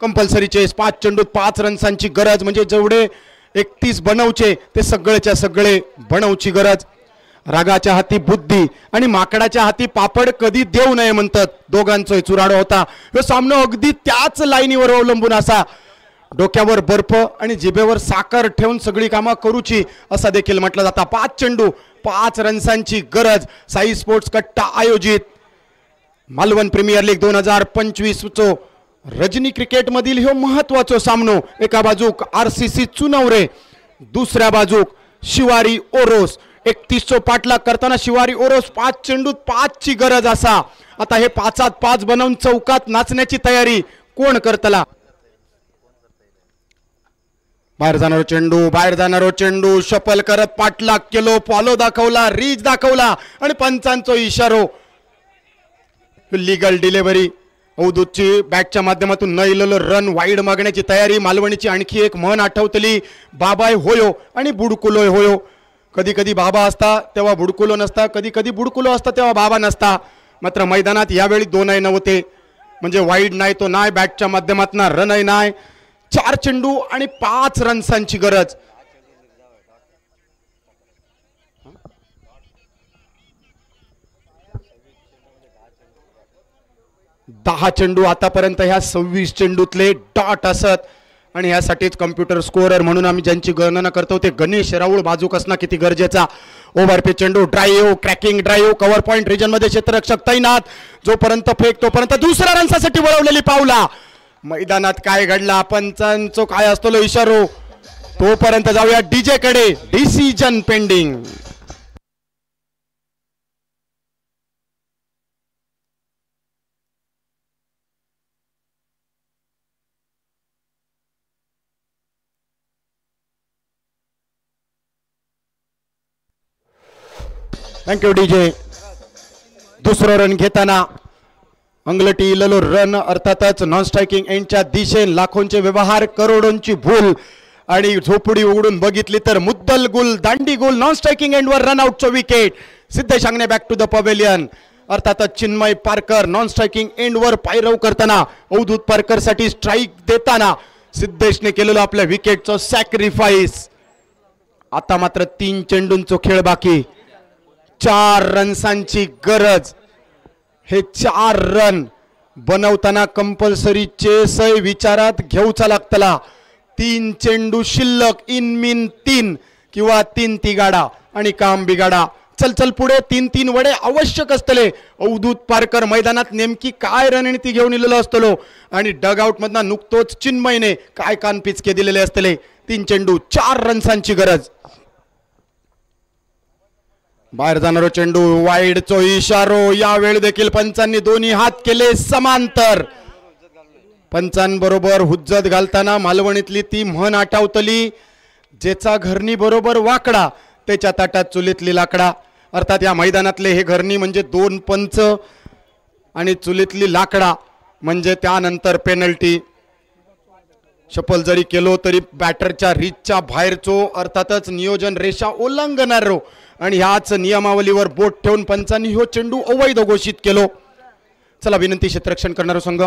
S2: कंपल्सरी चेस. 5 चेंडूत 5 रन्सांची गरज म्हणजे जेवढे 31 बनवचे ते सगळेच्या सगळे बनवची गरज. रागाच्या हाती बुद्धी आणि माकडाच्या हाती पापड कधी देऊ नये म्हणतात. दोघांचा चुराडा होता. हे सामना अगदी त्याच लाईनीवर अवलंबून असा. डोक्यावर बर्फ आणि जिभेवर साखर ठेवून सगळी कामं करूची असं देखील म्हटलं जातं. 5 चेंडू 5 रन्सांची गरज. साई स्पोर्ट्स कट्टा आयोजित मालवण प्रीमियर लीग 2025 चो रजनी क्रिकेट मधील ह्यो महत्वाचो सामनो. एका बाजूक RCC चुनवरे, दुसऱ्या बाजूक शिवारी ओरोस. 31 पाठलाग करताना शिवारी ओरोस 5 चेंडूत 5ची गरज असा. आता हे 5त 5 बनवून चौकात नाचण्याची तयारी कोण करतला. बाहेर जाणारो चेंडू शपल करत पाठलाग केलो. फॉलो दाखवला, रीच दाखवला आणि पंचांचो इशारो. Legal delivery. अवधूतची बॅटच्या माध्यमातून न इलेलो रन वाईड मागण्याची तयारी. मालवणीची आणखी एक म्हण आठवतली, बाबाय होयो आणि बुडकुलोय होयो. कधी कधी बाबा असता तेव्हा बुडकुलो नसता, कधी कधी बुडकुलो असता तेव्हा बाबा नसता. मात्र मैदानात यावेळी 2 नव्हते. म्हणजे वाईड नाही तो नाही, बॅटच्या माध्यमातून रनही नाही. 4 चेंडू आणि 5 रन्सांची गरज. 10 चेंडू आतापर्यंत ह्या 26 चेंडूतले डॉट असत. आणि ह्यासाठीच कम्प्युटर स्कोरर म्हणून आम्ही ज्यांची गणना करतो ते गणेश राऊळ बाजूक असणं किती गरजेचा. ओव्हरपी चेंडू, drive, cracking drive, cover point region मध्ये क्षेत्ररक्षक तैनात. जोपर्यंत फेक तोपर्यंत दुसऱ्या रन्सासाठी वळवलेली पावला. मैदानात काय घडला, पंचांचो काय असतो इशारो, तोपर्यंत जाऊया डीजे कडे. Decision pending. Thank you DJ. दुसरं रन घेताना अंगलटी इललो रन अर्थातच नॉन स्ट्रायकिंग एंडच्या दिशेने लाखोंचे व्यवहार करोडोंची भूल आणि झोपडी उघडून बघितली तर मुद्दल गुल दांडी गुल नॉन स्ट्रायकिंग एंडवर रन आउटचं wicket. Siddhesh Angane back to the pavilion. अर्थातच चिन्मय पारकर नॉन स्ट्रायकिंग एंडवर पायरव करताना अवधूत पारकर साठी स्ट्राईक देताना सिद्धेशने केलेलं आपल्या विकेटचं सॅक्रिफाईस. आता मात्र 3 चेंडूंचा खेळ बाकी. 4 रन्सांची गरज. हे 4 रन बनवताना कंपल्सरी चेसय विचारात घेऊचा लागतला. 3 चेंडू शिल्लक. इन मीन 3 किंवा 3 तिगाडा आणि काम बिगाडा. चल पुढे 3 वडे आवश्यक असतले. अवधूत पारकर मैदानात नेमकी काय रणनीती घेऊन इलेलो असतलो आणि डग आउट मधना नुकतोच चिन्मयने काय कान पिचके दिलेले असतले. 3 चेंडू 4 रन्सांची गरज. बाहेर जाणारो चेंडू वाईडचो इशारो. यावेळी देखील पंचांनी दोन्ही हात केले समांतर. पंचांबरोबर हुज्जत घालताना मालवणीतली ती म्हण आठवतली, जेचा घरणी बरोबर वाकडा त्याच्या ताटात चुलीतली लाकडा. अर्थात या मैदानातले हे घरणी म्हणजे 2 पंच आणि चुलीतली लाकडा म्हणजे त्यानंतर पेनल्टी. शपल जरी केलो तरी बॅटरच्या रीचच्या बाहेरचो अर्थातच नियोजन रेषा ओलांगणारो आणि ह्याच नियमावलीवर बोट ठेवून पंचांनी हो चेंडू अवैध घोषित केलो. चला विनंती क्षेत्ररक्षण करणारा संघ.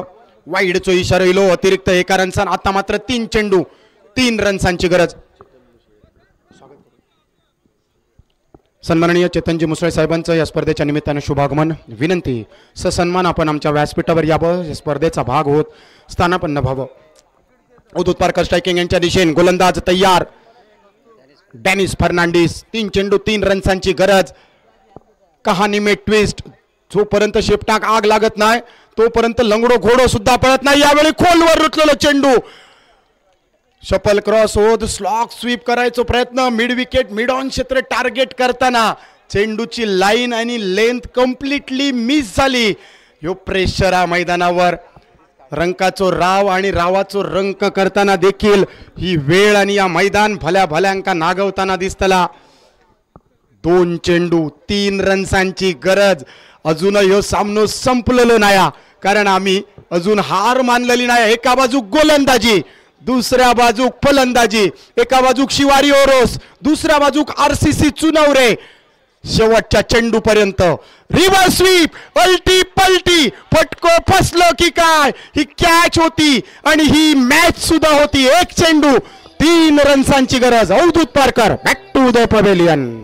S2: वाईडचो इशारा इलो. अतिरिक्त 1 रनचा. आता मात्र 3 चेंडू 3 रन्सांची गरज. सन्माननीय चेतनजी मुसळे साहेबांचं या स्पर्धेच्या निमित्ताने शुभागमन. विनंती सन्मान आपण आमच्या व्यासपीठावर यावं. या स्पर्धेचा भाग होत स्थानापन्न व्हावं. अवधूत पारकर स्ट्रायकिंग यांच्या दिशेने गोलंदाज तयार. डॅनिस फर्नांडिस. 3 चेंडू 3 रन्सांची गरज. कहाणी में ट्विस्ट. जोपर्यंत शेपटाक आग लागत नाही तोपर्यंत लंगडो घोडो सुद्धा पळत नाही. यावेळी खोलवर रुतलेला चेंडू. शपल क्रॉस होत स्लॉक स्वीप करायचा प्रयत्न. मिड विकेट मिड ऑन क्षेत्र टार्गेट करताना चेंडूची लाईन आणि लेंथ कम्प्लिटली मिस झाली. ह्यो प्रेशर आहे मैदानावर. रंकाचो राव आणि रावाचो रंक करताना देखील ही वेळ आणि या मैदान भल्या भल्यांका नागवताना दिसतला. 2 चेंडू 3 रन्सांची गरज. अजून ह्यो सामनो संपलेलो नाही कारण आम्ही अजून हार मानलेली नाही. एका बाजूक गोलंदाजी, दुसऱ्या बाजूक फलंदाजी. एका बाजूक शिवारी ओरोस, दुसऱ्या बाजूक RCC चुनवरे. शेवटच्या चेंडू पर्यंत रिव्हर्स स्वीप अल्टी पलटी फटको फसलो की काय. ही कॅच होती आणि ही मॅच सुद्धा होती. 1 चेंडू 3 रन्सांची गरज. Avdhoot Parkar back to the pavilion.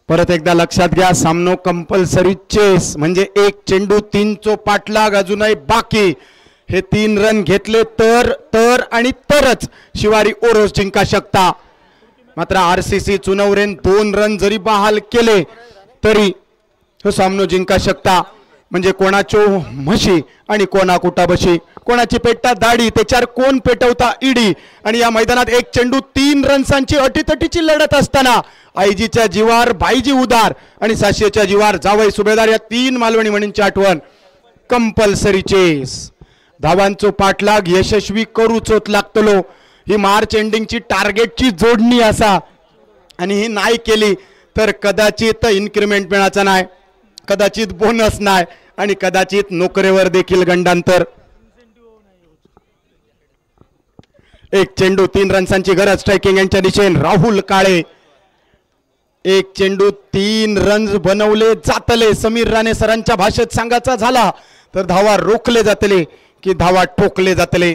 S2: परत एकदा लक्षात घ्या, सामनो कंपल्सरी चेस म्हणजे 1 चेंडू 3 चो पाठलाग अजूनही बाकी. हे 3 रन घेतले तर आणि तरच शिवारी ओरोस जिंका शकता. मात्र RCC चुनवरेन 2 रन जरी बहाल केले तरी तो सामनो जिंका शकता. म्हणजे कोणाचो म्हशी आणि कोणा कुटाबशी, कोणाची पेटता दाढी त्याच्यावर कोण पेटवता इडी. आणि या मैदानात 1 चेंडू 3 रन्सांची अटीतटीची लढत असताना आईजीच्या जीवार बाईजी उदार आणि साशेच्या जीवार जावई सुभेदार या 3 मालवणी म्हणींची आठवण. Compulsory chess. धावांचो पाठलाग यशस्वी करूचोत लागतलो. ही मार्च एंडिंगची टार्गेटची जोडणी असा आणि ही नाही केली तर कदाचित इन्क्रिमेंट मिळायचा नाही, कदाचित बोनस नाही आणि कदाचित नोकरीवर देखील गंडांतर. 1 चेंडू 3 रन्सांची गरज. स्ट्रायकिंग यांच्या दिशेने राहुल काळे. 1 चेंडू 3 रन्स बनवले जातले. समीर राणे सरांच्या भाषेत सांगायचा झाला तर धावा रोखले जातले की धावा ठोकले जातले.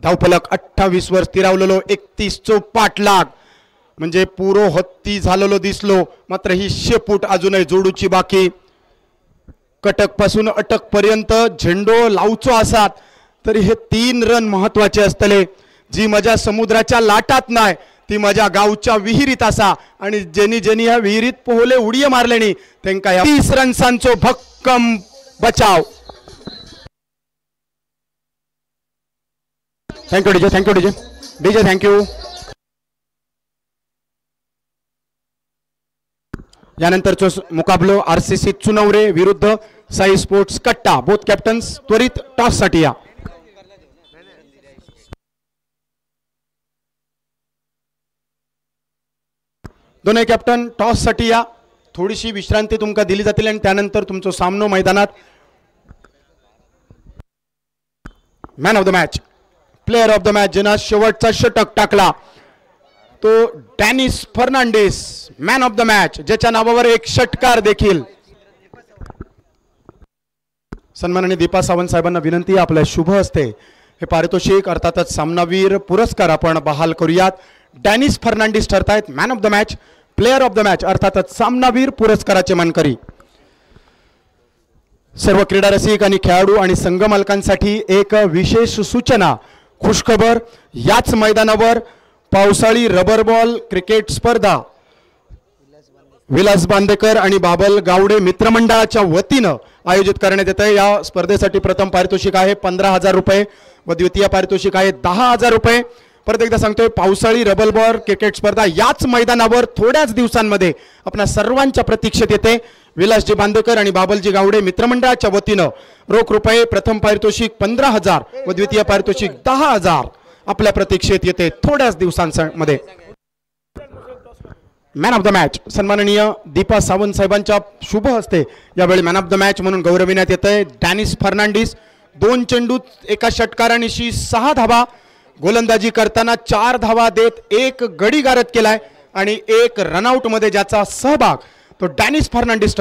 S2: धावफलक 28 वर स्थिरावलेलो. 31 चो पाठलाग म्हणजे पुरो हत्ती झालेलो दिसलो. मात्र ही शेपूट अजूनही जोडूची बाकी. कटक पासून अटक पर्यंत झेंडो लावचो असात तरी हे 3 रन महत्वाचे असतले. जी मजा समुद्राच्या लाटात नाही ती मजा गावच्या विहिरीत असा. आणि ज्यांनी ज्यांनी ह्या विहिरीत पोहले उडी मारलेनी त्यांका 30 रन्सांचो भक्कम बचाव. Thank you DJ, thank you DJ, DJ thank you. यानंतरचो मुकाबलो RCC चुनवरे विरुद्ध Sai sports Katta. Both captains त्वरित टॉस साठी या. दोन्ही कॅप्टन टॉस साठी या. थोडीशी विश्रांती तुमका दिली जातील आणि त्यानंतर तुमचा सामनो मैदानात. Man of the match, player of the match ज्यानं शेवटचा षटक टाकला तो Dennis Fernandes. Man of the match ज्याच्या नावावर एक षटकार देखील. सन्माननीय दीपा सावंत साहेबांना विनंती, आपल्या शुभ हस्ते हे पारितोषिक अर्थातच सामनावीर पुरस्कार आपण बहाल करूयात. डॅनिस फर्नांडिस ठरतायत man of the match, player of the match अर्थातच सामनावीर पुरस्काराचे मानकरी. सर्व क्रीडा रसिक आणि खेळाडू आणि संघ मालकांसाठी एक विशेष सूचना, खुशखबर. याच मैदानावर पावसाळी रबर बॉल क्रिकेट स्पर्धा विलास बांदेकर आणि बाबल गावडे मित्रमंडळाच्या वतीनं आयोजित करण्यात येत आहे. या स्पर्धेसाठी प्रथम पारितोषिक आहे 15,000 रुपये व द्वितीय पारितोषिक आहे 10,000 रुपये. परत एकदा सांगतोय, पावसाळी रबर बॉल क्रिकेट स्पर्धा याच मैदानावर थोड्याच दिवसांमध्ये आपल्या सर्वांच्या प्रतीक्षेत येते. विलासजी बांदेकर आणि बाबलजी गावडे मित्रमंडळाच्या वतीनं रोख रुपये प्रथम पारितोषिक 15,000 व द्वितीय पारितोषिक 10,000 आपल्या प्रतीक्षेत येते थोड्याच दिवसांमध्ये. मॅन ऑफ द मॅच सन्माननीय दीपा सावंत साहेबांच्या शुभ हस्ते यावेळी मॅन ऑफ द मॅच म्हणून गौरविण्यात येत आहे डॅनिस फर्नांडिस. 2 चेंडूत एका षटकारानिशी 6 धावा, गोलंदाजी करताना 4 धावा देत 1 गडी गारद केलाय आणि 1 रनआउट मध्ये ज्याचा सहभाग तो डॅनिस फर्नांडिस